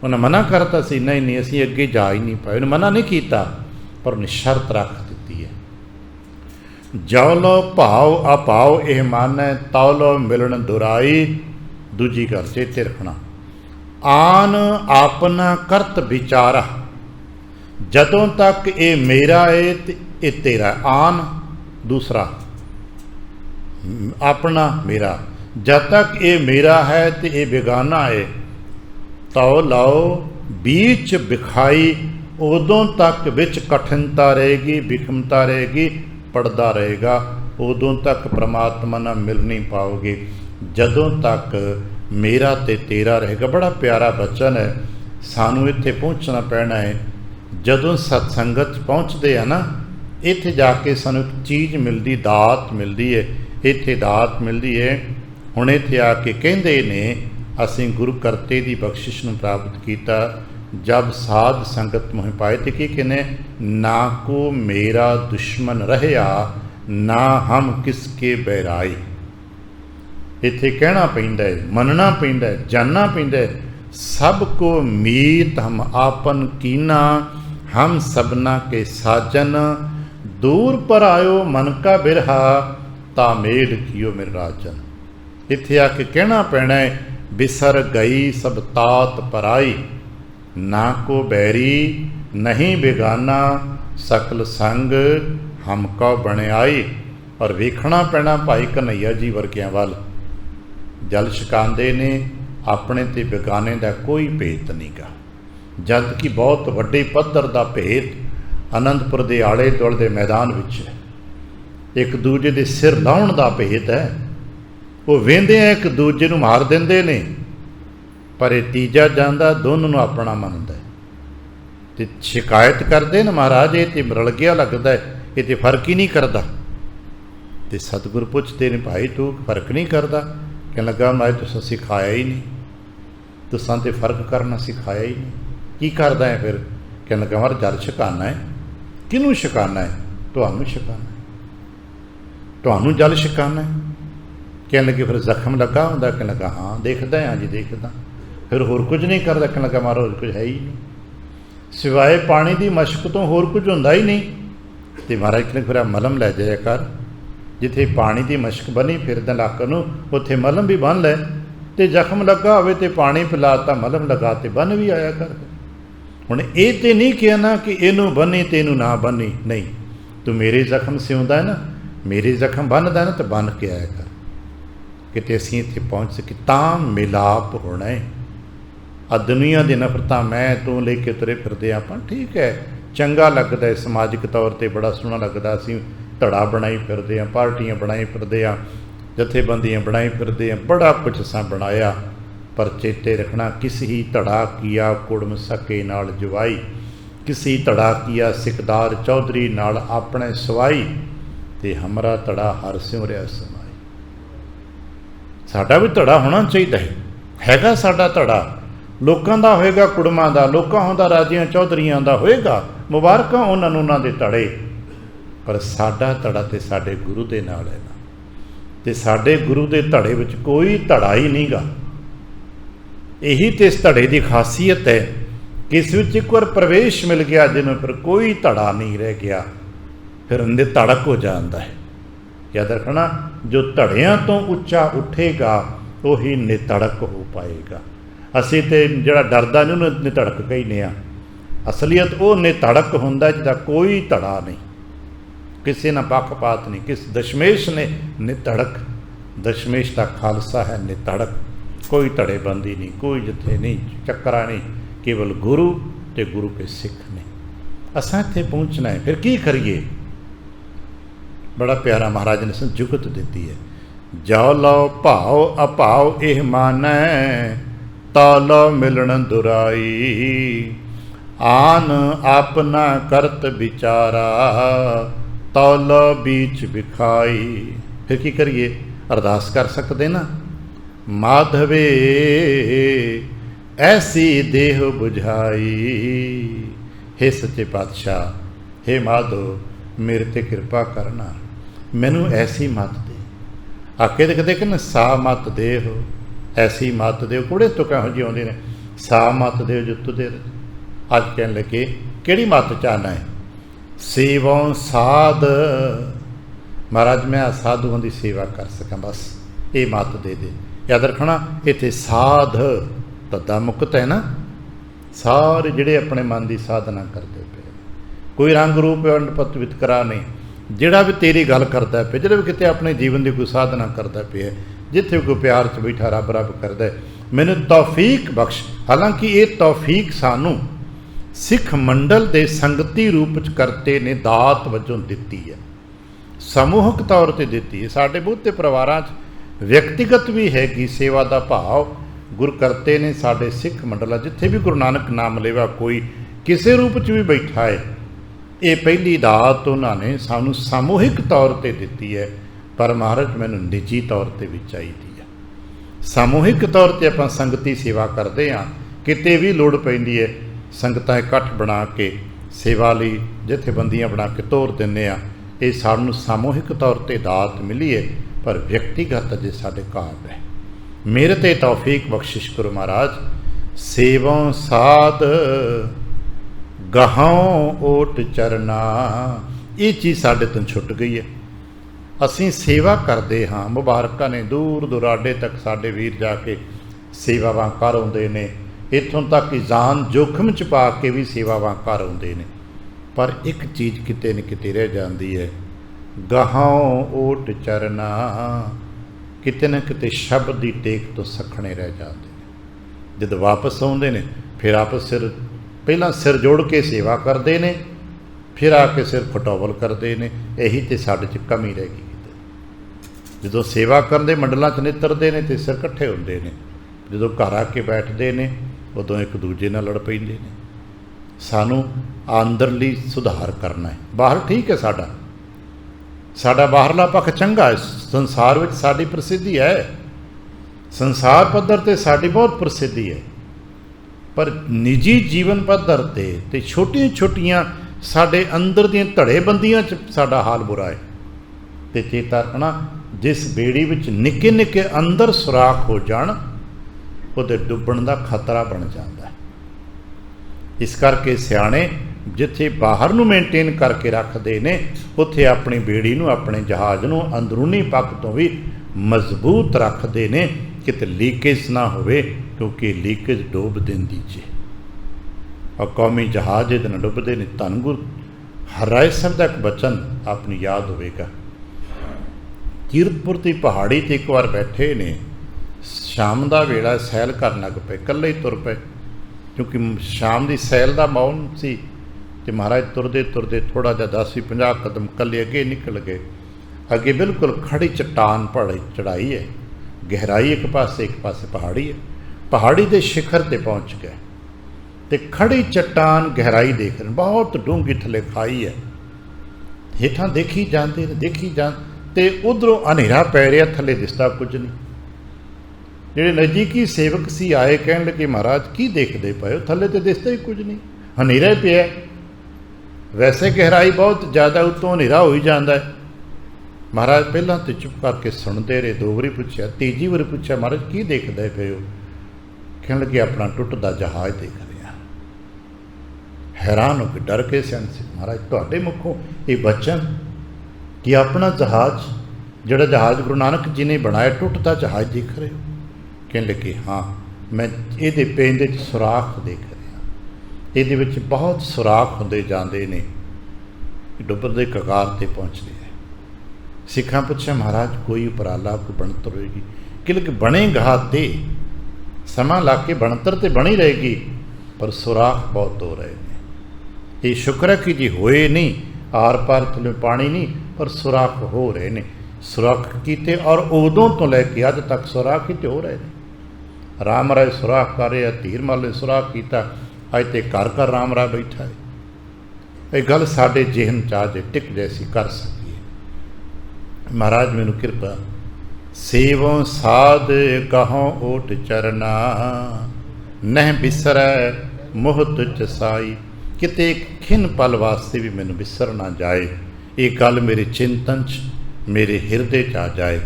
उन्हें मना करता सी, नहीं नहीं असीं अगे जा ही नहीं पाए। उन्हें मना नहीं किया, पर उन्हें शर्त रख दी है, जो लो भाव अभाव यह मानै, तौ लो मिलन दुराई। दूजी गल चेते रखना, आन अपना करत विचारा। जदों तक ये मेरा है तो ये तेरा। आन दूसरा, अपना मेरा। जब तक ये मेरा है तो ये बेगाना है। तो लाओ बीच बिखाई, उदों तक विच कठिनता रहेगी, विखमता रहेगी, पड़दा रहेगा, उदों तक परमात्मा नाल मिल नहीं पाओगे। जदों तक मेरा ते तेरा रहेगा। बड़ा प्यारा बचन है, सानू इत्थे पहुँचना पैना है। जदों सत्संगत पहुँचते हैं ना, इत्थे जाके सानू एक चीज़ मिलती, दात मिलती है। इत्थे दात मिलती है। हुण इत्थे आके कहंदे ने असीं गुरु करते की बख्शिश नूं प्राप्त किया। जब साध संगत मोह पाए, तो की कहने, ना को मेरा दुश्मन रहया, ना हम किसके बैराई। इत्थे कहना पैंदा है, मनना पैंदा है, जानना पैंदा है, सबको मीत हम आपन कीना, हम सबना के साजन। दूर पर आयो मन का बिरहा, तामेल कियो मेरे राजन। इत्थे आके कहना पैना है, बिसर गई सब तात पराई, ना को बैरी नहीं बेगाना, सकल संग हमको बने आई। और वेखना पैना भाई कन्हैया जी वर्गियां वाल, जल छकांदे ने, अपने ते बेगाने का कोई भेत नहीं गा। जद कि बहुत वड्डे पद्धर का भेत आनंदपुर के आले दुआले दे मैदान विच है। एक दूजे दे सिर लाउण दा भेत है। वो वेंदे एक दूजे नूं मार देंदे ने, पर ये तीजा जांदा दोनों नूं अपना मनदा है। ते शिकायत करते न, महाराज ये तो रल गया लगता है, ये तो फर्क ही नहीं करता। तो सतगुरु पुछते ने, भाई तू फर्क नहीं करता? कहने लगा, मैं तुसा सिखाया ही नहीं, तुसा तो फर्क करना सिखाया ही नहीं, की करदा है फिर? कहने लगा, मार जल छकाना है। किनू छकाना है? तुहानू छकाना है, तुहानू जल छकाना है। कहने लगे, फिर जख्म लगा होंदा? कहने लगा, हाँ देखदा है, हाँ जी देखदा। फिर होर कुछ नहीं करता? कहने लगा, मारो होर कुछ है ही नहीं, सिवाए पानी की मशक तो होर कुछ होंदा ही नहीं। तो महाराज कहने, फिर मलम लै जाया कर, जिथे पानी की मशक बनी फिरदा लक नूं, उत्थे मलम भी बन लै। तो जख्म लगा होवे ते पानी पिलाता, मलम लगा ते बन भी आया कर। हुण ये तो नहीं किया ना कि इनू बनी तो इनू ना बनी, नहीं, तू मेरे जख्म सिउंदा है ना, मेरे जख्म बनदा है ना, तो बन के आया कर, किते असीं इत्थे पहुँच सके, तां मिलाप होना है। आ दुनिया दी नफरतां मैं तू लेके तुरे फिरदे आपां, ठीक है, चंगा लगदा है, समाजिक तौर पर बड़ा सोहना लगदा, असीं धड़ा बनाई फिरदे आ, पार्टियां बनाई फिरदे आ, जथेबंदियां बनाई फिरदे हैं, बड़ा कुछ असां बनाया, पर चेते रखना किस ही धड़ा किया कुड़म सके नाल जवाई, किस ही धड़ा किया सिकदार चौधरी नाल अपने सवाई, ते हमारा धड़ा हर सिਉ रिहा समाई। साडा भी धड़ा होना चाहिए हैगा साडा धड़ा, लोकां दा होएगा कुड़मां दा, लोकां होंदा राजियां चौधरीआं दा होएगा, मुबारकां उन्हां नूं उन्हां दे धड़े, पर साडा धड़ा ते साडे गुरु दे नाल है ना, ते साडे गुरु दे धड़े विच कोई धड़ा ही नहीं गा। यही तो इस धड़े की खासियत है कि इस विच एक बार प्रवेश मिल गया जिन्हें फिर कोई धड़ा नहीं रह गया, फिर निधड़क हो जाता है। याद रखना, जो धड़ियां तो उच्चा उठेगा वही निधड़क हो पाएगा। असी तो जिहड़ा डरदा नहीं उन्हें निधड़क कहने आ, असलीयत वो निधड़क हुंदा जिहदा कोई धड़ा नहीं, किसी ना पक्षपात नहीं, किस दशमेश ने निधड़क, दशमेश का खालसा है निधड़क, कोई धड़ेबंदी नहीं, कोई जथे नहीं, चक्करा नहीं, केवल गुरु ते गुरु के सिख ने। असां इत्थे पहुँचना है, फिर की करिए। बड़ा प्यारा महाराज ने संजुगत दी है, जाओ लो भाओ अभाव एह मानै, तालो मिलन दुराई, आन अपना करत विचारा, तौलो बीच विखाई। फिर की करिए, अरदास कर सकते ना, माधवे ऐसी देह बुझाई, हे सच्चे पातशाह, हे माधो मेरे ते कृपा करना, मैनू ऐसी मत दे। आके तो कहते कि सा मत दे हो, ऐसी मत दे, कुड़े तो कहो जी आते ने, सा मत दे जो तुझे। अज कह लगे किहड़ी मत चाहना है, सेवाओं साध, महाराज मैं साधुओं की सेवा कर सकां, बस ये मत दे दे। याद रखना, इत्थे साध तद्दा मुक्त है ना, सारे जिहड़े अपने मन की साधना करते पे, कोई रंग रूप अंडपत वितकरा नहीं, जिहड़ा भी तेरी गल करता पे, जिहड़ा भी किते अपने जीवन की कोई साधना करता पे, जिथे कोई प्यार च बैठा रब रब करता है, मैनू तौफीक बख्श। हालांकि ये तौफीक सानू सिख मंडल के संगती रूप च करते ने दात वजों दिती है, समूहक तौर पर दिती है। साडे बहुते परिवारां च व्यक्तिगत भी हैगी सेवा का भाव, गुर करते ने साडे सिख मंडल, जिथे भी गुरु नानक नाम लेवा कोई किसी रूप च भी बैठा है, ये पहली दात उन्होंने सानू सामूहिक तौर पर दिती है, पर महाराज मैनू निजी तौर पर भी चाहिए है। सामूहिक तौर पर आपां संगती सेवा करते हाँ, किते भी लोड़ पैंदी है संगतां इकट्ठ बना के सेवा लई जथेबंदियां बना के तोर दिंदे आ, ये सानू सामूहिक तौर पर दात मिली है, पर व्यक्तिगत अजे साडे घाट है। मेरे ते तौफीक बख्शिश करो महाराज, सेवों साध गहों ओट चरना, ये चीज़ साडे तो छुट गई है। असीं सेवा करते हाँ, मुबारकां ने दूर दुराडे तक साडे वीर जाके सेवावां कर आउंदे ने, इत्थों तक कि जान जोखिम च पा के भी सेवावां कर आउंदे ने, पर एक चीज़ किते न किते रह जाती है, गहों ओट चरना, किते न किते शब्द की टेक तो सखने रह जाते हैं। जब वापस आउंदे ने फिर आप सिर पहला सिर जोड़ के सेवा करते हैं, फिर आके सिर खटोवल करते हैं। यही तो साढ़े च कमी रह गई। जो सेवा करते मंडलों च नितरते हैं तो सिर कट्ठे होंदे ने, जो घर आके बैठते हैं उदों एक दूजे नाल लड़ पैंदे ने। सानू अंदरली सुधार करना है। बाहर ठीक है, साडा बाहरला पक्ष चंगा है, संसार में साड़ी प्रसिद्धि है, संसार पद्धर ते साड़ी बहुत प्रसिद्धि है, पर निजी जीवन पद्धर ते छोटियां छोटियां साडे अंदर दियां धड़ेबंदियां च साडा हाल बुरा है। ते चेता रखना, जिस बेड़ी विच निक्के निक्के अंदर सुराख हो जाण, उहदे डुब्बण दा खतरा बन जाता है। इस करके सियाणे जिथे बाहर नूं मेनटेन करके रखते ने, उत्थे अपनी बेड़ी नूं, अपने जहाज़ नूं अंदरूनी पक्ष तो भी मजबूत रखते ने, किते लीकेज ना होवे, क्योंकि लीकेज डोब देंदी जे। और कौमी जहाज़ इहदे नाल डुबदे ने। धन गुरु हराए साहब दा एक बचन अपनी याद होवेगा। कीरतपुर की पहाड़ी ते एक बार बैठे ने, शाम का वेला सैल करन लग पे, कल्ले ही तुर पे, क्योंकि शाम की सैल का मौसम सी। ते महाराज तुरदे तुरदे थोड़ा जिहा 10-50 कदम कल्ले अगे निकल गए। अगे बिल्कुल खड़ी चट्टान पहाड़ी चढ़ाई है, गहराई एक पासे पहाड़ी है। पहाड़ी के शिखर ते पहुँच गए तो खड़ी चट्टान गहराई देख रहे, बहुत डूंगी थले खाई है। हेठां देखी जाते उधरों हनेरा पै रहा, थले दिसदा कुछ नहीं। ਜਿਹੜੇ नज़दीकी सेवक सी आए, कहन लगे महाराज की देखते पे हो, थले तो दिसदा ही कुछ नहीं, हनेरा ही पिया। वैसे गहराई बहुत ज़्यादा, उत्तों हनेरा हो ही जाता है। महाराज पहला तो चुप करके सुनते रहे, दो बारी पूछा, तीजी बारी पूछा, महाराज की देखते पे हो? कहन लगे अपना टुटदा जहाज देख रहा। हैरान हो के डर के सन से, महाराज तुहाडे मुखों ये बचन कि अपना जहाज, जिहड़ा जहाज गुरु नानक जी ने बनाया, टुटदा जहाज देख रहे हो? कहने लगे हाँ, मैं ये पेंदे सुराख देख रहा, ये बहुत सुराख होंदे जाते ने, डुबरदे कगार ते पहुँचते हैं। सिखां पूछा, महाराज कोई उपराला, कोई बनतर होएगी? कि बनेगा ते समा ला के बनतर तो बनी रहेगी, पर सुराख बहुत हो रहे हैं। ये शुक्र है कि जी होए नहीं, आर पार थले पानी नहीं, पर सुराख हो रहे हैं। सुराख किते और उदों तो लैके अज तक सुराख ही तो हो रहे हैं। राम राय सुराख कर रहे, धीर मल ने सुराख किया, अज तो घर घर राम राय बैठा है। ये गल साडे जेहन चाह टिक जैसी कर सकीए। महाराज मैनू कृपा, सेवों साध कहों ओट चरना, नह बिसरै मोहत चसाई। किते एक खिन पल वास्ते भी मैनू बिसर ना जाए, ये गल मेरे चिंतन च, मेरे हिरदे च आ जाए।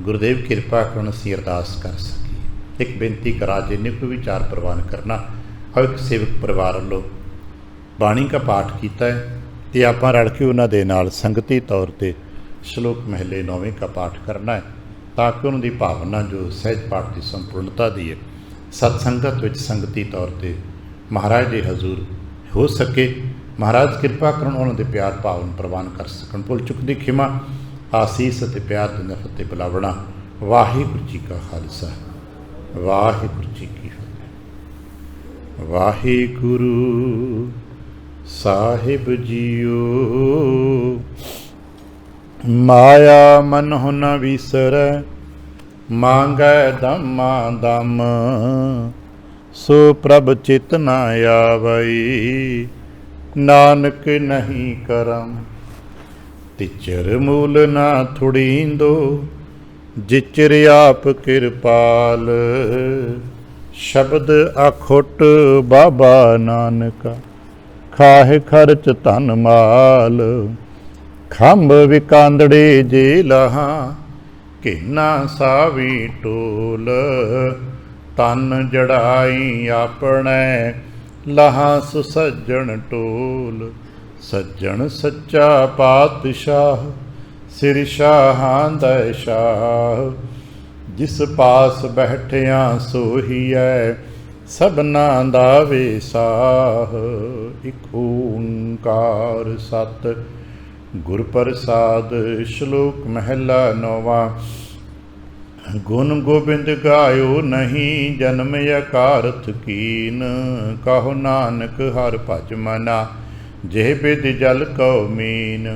गुरुदेव कृपा करन असीं अरदास कर सकीए। एक बेनती करा, जिन्हें कोई विचार प्रवान करना, और एक सेवक परिवार वालों बाणी का पाठ किया है, तो आप रल के उन्होंने नाल संगती तौर पर श्लोक महले 9वें का पाठ करना है, ताकि उन्होंने भावना जो सहज पाठ की संपूर्णता दी है, सत्संगत विच संगती तौर पर महाराज के हजूर हो सके। महाराज कृपा कर उन्होंने प्यार भावन प्रवान कर सकन। भुल चुक दी खिमा, आसीस ते प्यार दिन फतेह बुलावना। वाहिगुरू जी का खालसा, वाहिगुरू जी की फतेह। वाहिगुरू साहिब जियो, माया मन हो न विसरै, मांगै दमा दम, सो प्रभ चित न आवई, नानक नहीं करम। तिचर मूल ना थुड़ींदो, जिचर आप कृपाल, शब्द अखुट बाबा नानका, खाहे खर्च धन माल। खंभ विकांदड़े जे लहा, किन्ना सावी टोल, तन जड़ाई आपने, लहा सुसज्जन टोल। सज्जन सच्चा पातशाह, सिर शाहां दै शाह, जिस पास बैठिया सोहीऐ, सबना दा वेसाह। इक ओंकार सत गुर प्रसाद। श्लोक महला 9वां। गुण गोबिंद गायो नहीं, जन्म अकारथ कीन, कहो नानक हर भज मना, जेह बिद जल कौ मीन।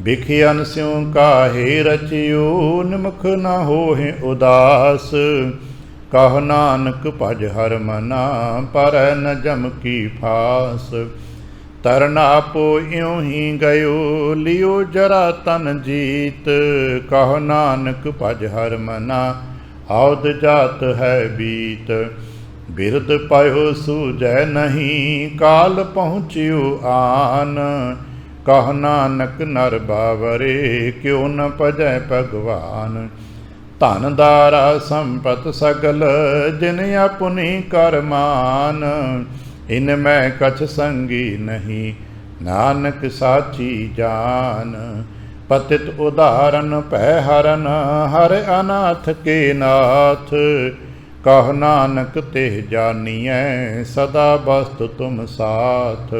बिखियन स्यों काहे रचियो, निमुख न होहे उदास, कहो नानक भज हर मना, पर न जम की फास। तरन आपो इयों ही गयो, लियो जरा तन जीत, कहो नानक भज हर मना, औद जात है बीत। बिरद पायो सूझै नहीं, काल पहुँचियो आन, कहो नानक नर बावरे, क्यों न भजै भगवान। धन दारा संपत सगल, जिन अपनी कर मान, इनमें कछ संगी नहीं, नानक साची जान। पतित उदाहरण पै हरन, हर अनाथ के नाथ, कहो नानक तेह जानिए, सदा बस्त तुम साथ।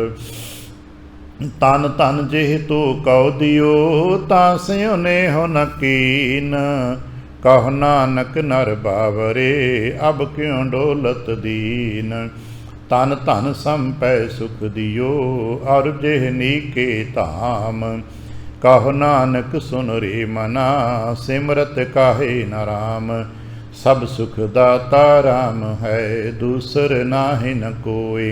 तन तन जेह तू कौ दियो, तास्यों ने हो न कीन, कहो नानक नर बावरे, अब क्यों डोलत दीन। तन धन संपै सुख दियो, और जेह नीके धाम, कहो नानक सुन रे मना, सिमरत काहे न राम। सब सुख दाता राम है, दूसर नाहि न कोय।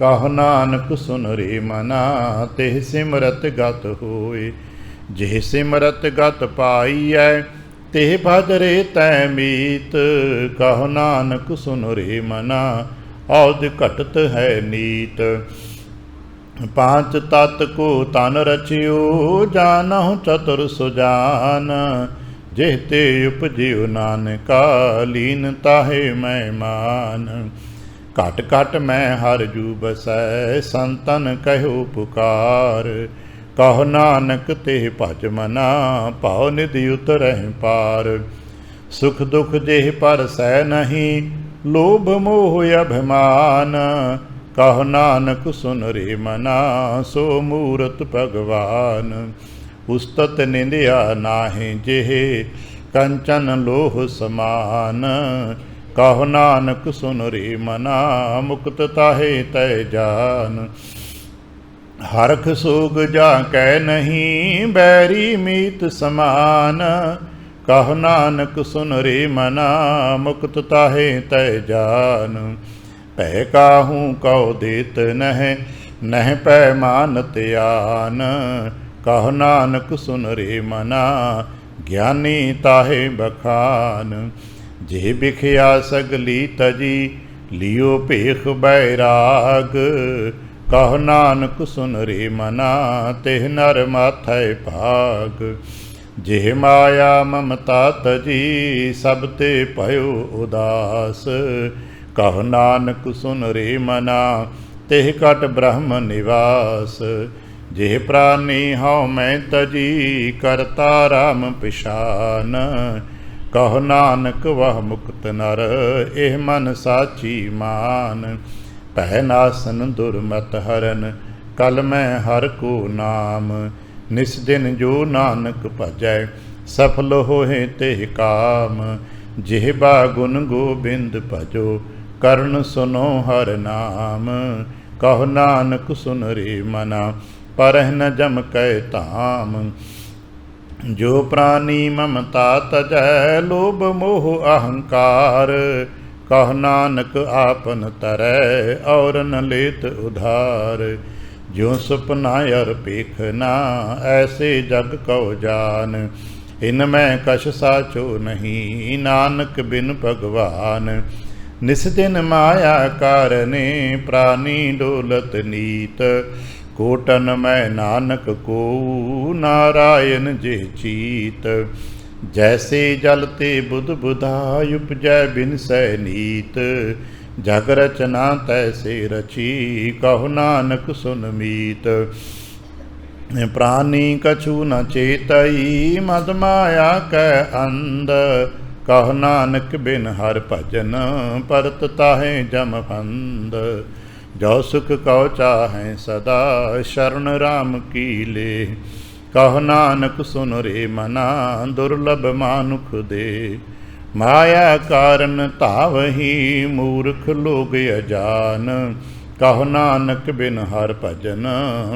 कहो नानक सुन रे मना, तेह सिमरत गत होय। जेह सिमरत गत पाईऐ, तेह भज रे तै मीत। कहो नानक सुन रे मना, औध घटत है नीत। पांच तत् को तन रचियो, जानहु चतुर सुजान। जेते उपजियो नानका, लीन ताहे मैं मान। घट घट मैं हर जू बसै, संतन कहो पुकार। कहो नानक तेह भज मना, पाओ निधि उतरहि पार। सुख दुख जेह पर सै नहीं, लोभ मोह अभिमान। कहो नानक सुन रे मना, सो मूरत भगवान। उस्तत निंदिया नाहि जेह, कंचन लोह समान। कहो नानक सुन रे मना, मुक्त ताहे तै जान। हरख सोग जा कै नहीं, बैरी मीत समान। कहो नानक सुन रे मना, मुक्त ताहे तै जान। पै काहू कहो देत नह, नह पै मानत आन। कहो नानक सुन रे मना, ज्ञानी ताहे बखान। जे बिखया सगली तजी, लियो पेख बैराग। कहो नानक सुन रे मना, तेह नर माथै भाग। जेह माया ममता तजी, सब ते भयो उदास। कहो नानक सुन रे मना, तेह कट ब्रह्म निवास। जेह प्राणी हौ मैं तजी, करता राम पिशान। कहो नानक वह मुक्त नर, एह मन साची मान। पै नासन दुर्मत हरन, कल मैं हर को नाम। निस दिन जो नानक भजै, सफल होए तेह काम। जेहबा गुण गोबिंद भजो, करण सुनो हर नाम। कहो नानक सुन रे मना, परह न जम कै धाम। जो प्राणी ममता तजै, लोभ मोह अहंकार। कहो नानक आपन तरै, और न लेत उधार। ज्यों सुपना अर पेखना, ऐसे जग कहो जान। इनमें कछ साचो नहीं, नानक बिन भगवान। निस दिन माया कारणे, प्राणी डोलत नीत। कोटन मैं नानक को, नारायण जे चीत। जैसे जलते बुध बुधाय, उपजै बिन सै नीत। जग रचना तैसे रची, कहो नानक सुन मीत। प्राणी कछु न चेतई, मद माया कै अंध। कहो नानक बिन हर भजन, परत ताहे जम फंद। जो सुख कहो चाहें सदा, शरण राम की ले। कहो नानक सुन रे मना, दुर्लभ मानुख दे। माया कारण तावही, मूर्ख लोग अजान। कहो नानक बिन हर भजन,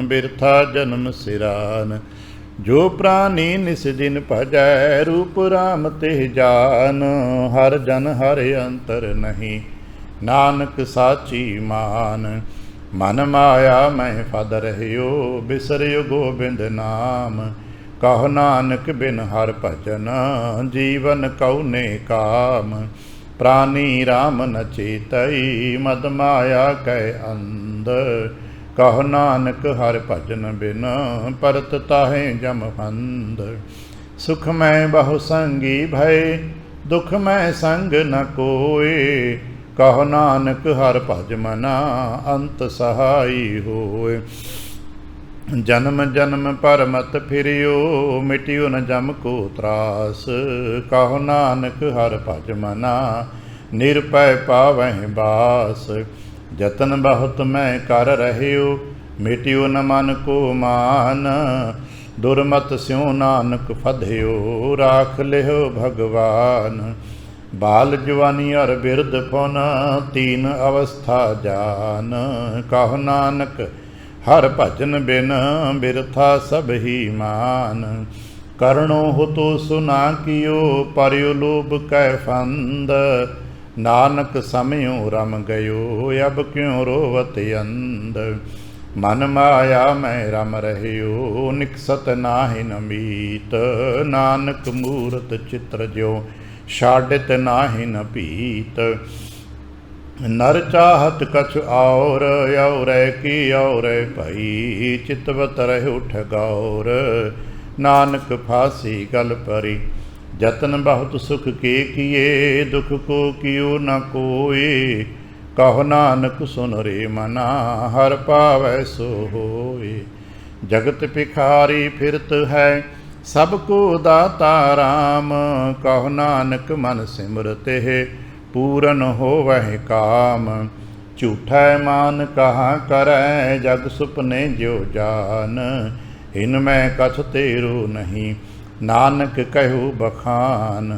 बिरथा जन्म सिरान। जो प्राणी निस दिन भजै, रूप राम तेह जान। हर जन हर अंतर नहीं, नानक साची मान। मन माया मैं फद रहियो, बिसरियो गोबिंद नाम। कहो नानक बिन हर भजन, जीवन कौने काम। प्राणी राम न चेतई, मद माया कै अंध। कहो नानक हर भजन बिन, परत ताहे जम फंद। सुख में बहु संगी भय, दुख में संग न कोय। कहो नानक हर भज मना, अंत सहाई होय। जन्म जन्म पर मत फिरियो, मिटियो न जम को त्रास। कहो नानक हर भज मना, निरपय पावहि बास। जतन बहुत मैं कर रहियो, मिटियो न मन को मान। दुर्मत स्यों नानक फध्यो, राख लिहो भगवान। बाल जवानी और बिरध पुन, तीन अवस्था जान। कहो नानक हर भजन बिन बिरथा सब ही मान। करणो हो तो सुना कियो परयो लोभ कै फंद। नानक समयो रम गयो अब क्यों रोवत अंध। मन माया मैं रम रहियो निकसत नाहि न मीत। नानक मूरत चित्र ज्यों छाड़ित नाहि न पीत। नर चाहत कछु और की और भई। चितवत रहो ठगौर नानक फांसी गल परी। जतन बहुत सुख के किए दुख को कियो न कोई। कहो नानक सुन रे मना हर पावै सो होए। जगत भिखारी फिरत है सबको दाता राम। कहो नानक मन सिमरते है पूरन हो वह काम। झूठा मान कहाँ करै जग सुपने ज्यो जान। इनमें कछ तेरो नहीं नानक कहो बखान।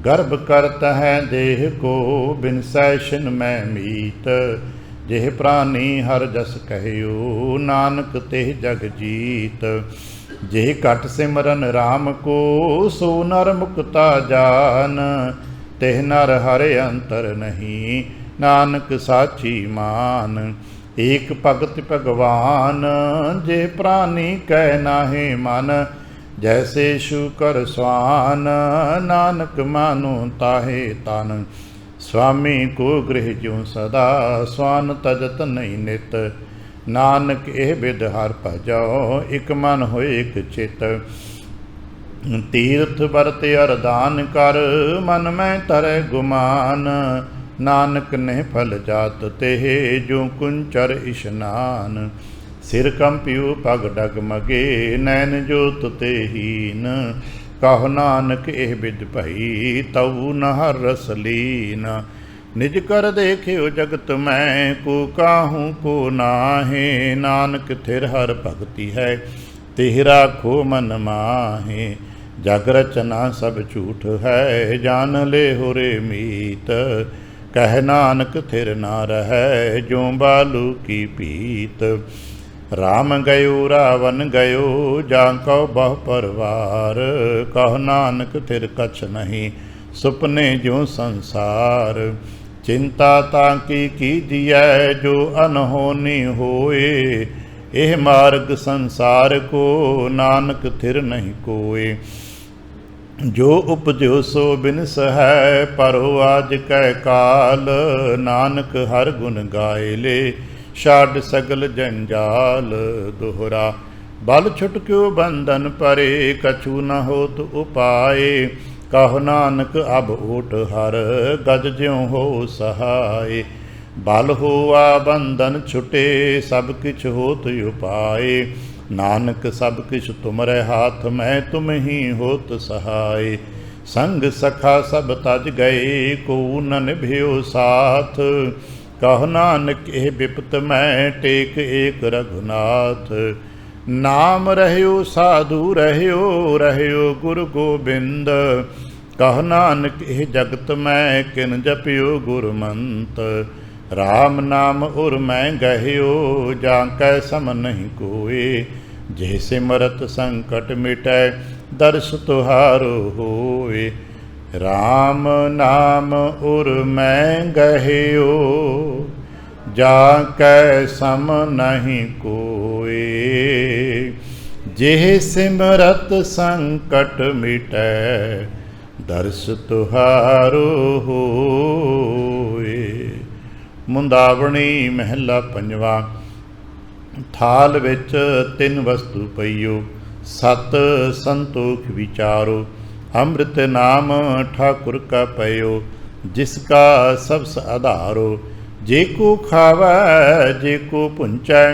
गर्भ करत है देह को बिन सैशन में मीत। जेह प्राणी हर जस कहियो नानक तेह जग जीत। जेह घट सिमरन राम को सो नर मुक्ता जान। तेह नर हर अंतर नहीं नानक साची मान। एक भगत भगवान जे प्राणी कह नाहे मन। जैसे शुकर स्वान नानक मानो ताहे तन। स्वामी को गृह ज्यों सदा स्वान तजत नहीं नित। नानक एह बिद हर भजो इक मन होए इक चित। तीर्थ बरत अरदान कर मन में तरह गुमान। नानक ने फल जात तेह जो कुंचर इशनान। सिर कंपियो पग डगमगे नैन जोत ते हीन। कहो नानक एह बिद भई तऊ नहर रस लीन। निज कर देखियो जगत में को काहू को नाहे। नानक थिर हर भगति है तेहरा खो मन माहे। जग रचना सब झूठ है जान ले हो रे मीत। कह नानक थिर ना रहे जो बालू की पीत। राम गयो रावण गयो जाको बहु परवार। कह नानक थिर कछ नहीं सुपने जो संसार। चिंता ताकी कीजिए जो अनहोनी होए। एह मार्ग संसार को नानक थिर नहीं कोय। जो उपजो सो बिनस है परो आज कै काल। नानक हर गुण गाए ले छाड़ सगल जंजाल। दोहरा बल छुटक्यो बंधन परे कछु न होत उपाय। कहो नानक अब ओट हर गज ज्यों हो सहाय। बल होआ बंधन छुटे सब किछ होत उपाय। नानक सब किछ तुमरे हाथ में तुम ही होत सहाय। संग सखा सब तज गए को न निभ्यो साथ। कहो नानक एह विपत में टेक एक रघुनाथ। नाम रह्यो साधु रह्यो रह्यो गुरु गोबिंद। कहो नानक एह जगत में किन जपियो गुरमंत। राम नाम उर मैं गहियो जाकै सम नहीं कोय। जे सिमरत संकट मिटै दर्श तुहारो होय। राम नाम उर मैं गहियो जाकै सम नहीं कोय। जे सिमरत संकट मिटै दर्श तुहारो होय। मुंदावणी महला पंजवा। थाल विच तिन वस्तु पईयो सत संतोख विचारो। अमृत नाम ठाकुर का पयो जिसका सबस आधारो। जे को खावै जे को पुंचै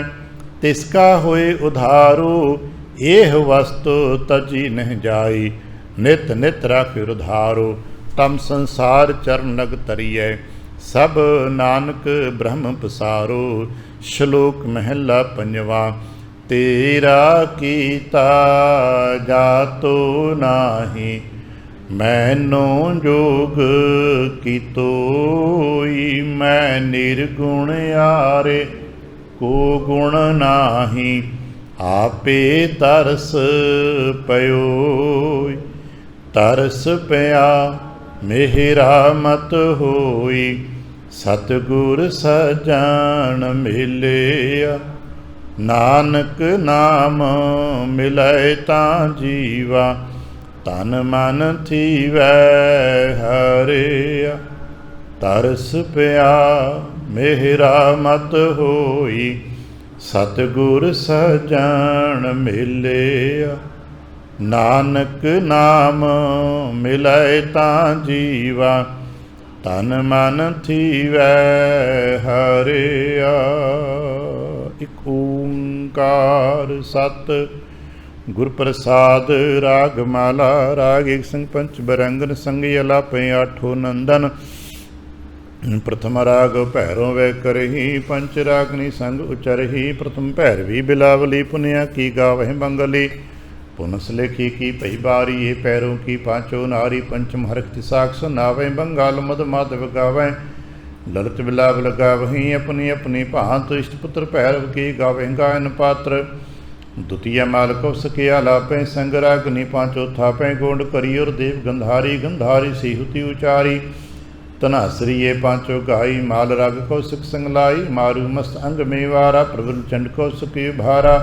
तिसका होए उधारो। एह वस्तु तजी नह जाई नित नित राख उधारो। तम संसार चरण लग तरियै सब नानक ब्रह्म पसारो। श्लोक महला पंजवा। तेरा कीता जातो नाही मैनो जोग कीतोई। मैं निर्गुण यारे को गुण नाही, आपे तरस पयोई। तरस पया मेहरा मत होई, सतगुर सजन मिलिया। नानक नाम मिलै तां जीवा, तन मन थीवै हरिया। तरस पया मेहरा मत होई, सतगुर सजन मिलिया। नानक नाम मिलै तां जीवा, तन मन थीवै हरिया। इक ओंकार सत गुर प्रसाद। राग माला। राग एक संग पंच बरंगन, संगी अलापे आठो नंदन। प्रथम राग भैरों वै करही, पंच रागनी संग उचरही। प्रथम भैरवी बिलावली, पुनिया की गावह मंगली। पुनस लेखी की पही बारी, ये पैरों की पांचों नारी। पंचम हरख तिसाख सुनावे, बंगाल मद माधव गावै। ललित बिलाव लगा वहीं, अपनी अपनी भांत। इष्ट पुत्र भैरव की गावे गायन पात्र। द्वितीय माल कौसके आलापे, संग रागनी पांचों थापे। गोंड करियोर देव गंधारी, गंधारी सीहुति उचारी। तनासरी ये पांचों गाई, माल राग कौशिक संगलाई। मारू मस्त अंग मेवारा, प्रबल चंड कौशिक भारा।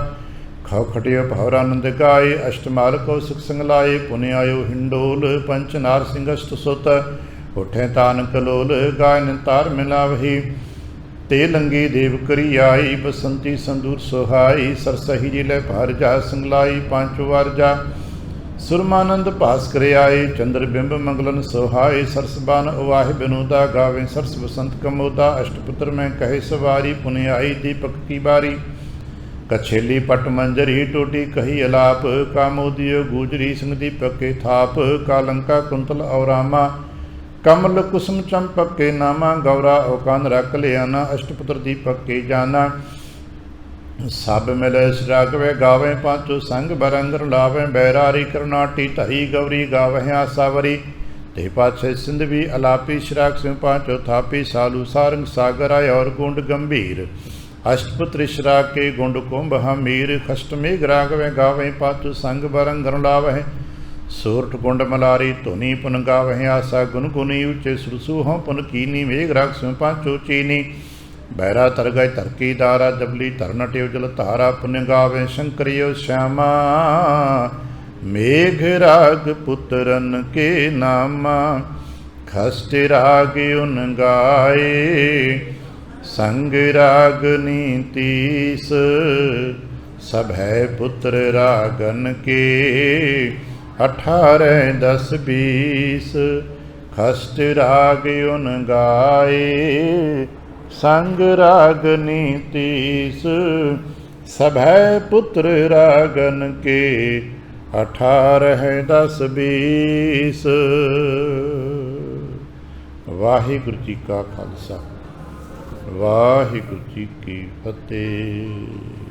खाओ खटियो पहरानंद गाय, अष्टमाल कौशिक संगलाए। पुण्य आयो हिंडोल, पंच नार सिंह अष्ट सुत। उठे तान कलोल, गायन तार मिलावही। ते लंगी देव करी आई, बसंती संदूर सोहाई। सरसही जिले भार जा संगलाई, पांचो वार जा। सुरमानंद भास्कर आए, चंद्र बिंब मंगलन सोहाए। सरस बान उवाह बिनोदा, गावे सरस बसंत कमोदा। अष्टपुत्र में कहे सवारी, पुण्य आई दीपक की बारी। कछेली पट मंजरी, टोटी कही अलाप। कामोदियो गूजरी, सिंह दीपक के थाप। कालंका कुंतल और रामा, कमल कुसुम चंपक के नामा। गौरा औकान रख लियाना, अष्टपुत्र दीपक के जाना। सब मिले रागवे गावे, पांचों संग बरंगर लावे। बैरारी करनाटी धरी, गौरी गावे आसावरी। ते पाछे सिंधवी अलापी, श्राग सिंह पांचों थापी। सालू सारंग सागर आय और गुंड गंभीर। अष्टपुत्र श्राग के गुंड कुंभ हमीर। खष्टमेघ रागवे गावे, पांचों संग बरंगर लावे। सोरठ गुंड मलारी धुनी, पुन गावे आशा। गुनगुनी ऊंचे सुरसुहों, पुन कीनी। मेघ राग सिंह पांचों चीनी। बैरा तर गए तरकी दारा, जबली तर नट्यो जल धारा। पुण्य गावे शंकरियो श्यामा, मेघ राग पुत्रन के नामा। खष्ट राग उन गाए, संग रागनी तीस। सभै पुत्र रागन के, 18 10 20। खष्ट राग उन गाए, संग रागनी तीस। सभै पुत्र रागन के, 18 10 20। वाहिगुरु जी का खालसा, वाहिगुरु जी की फतेह।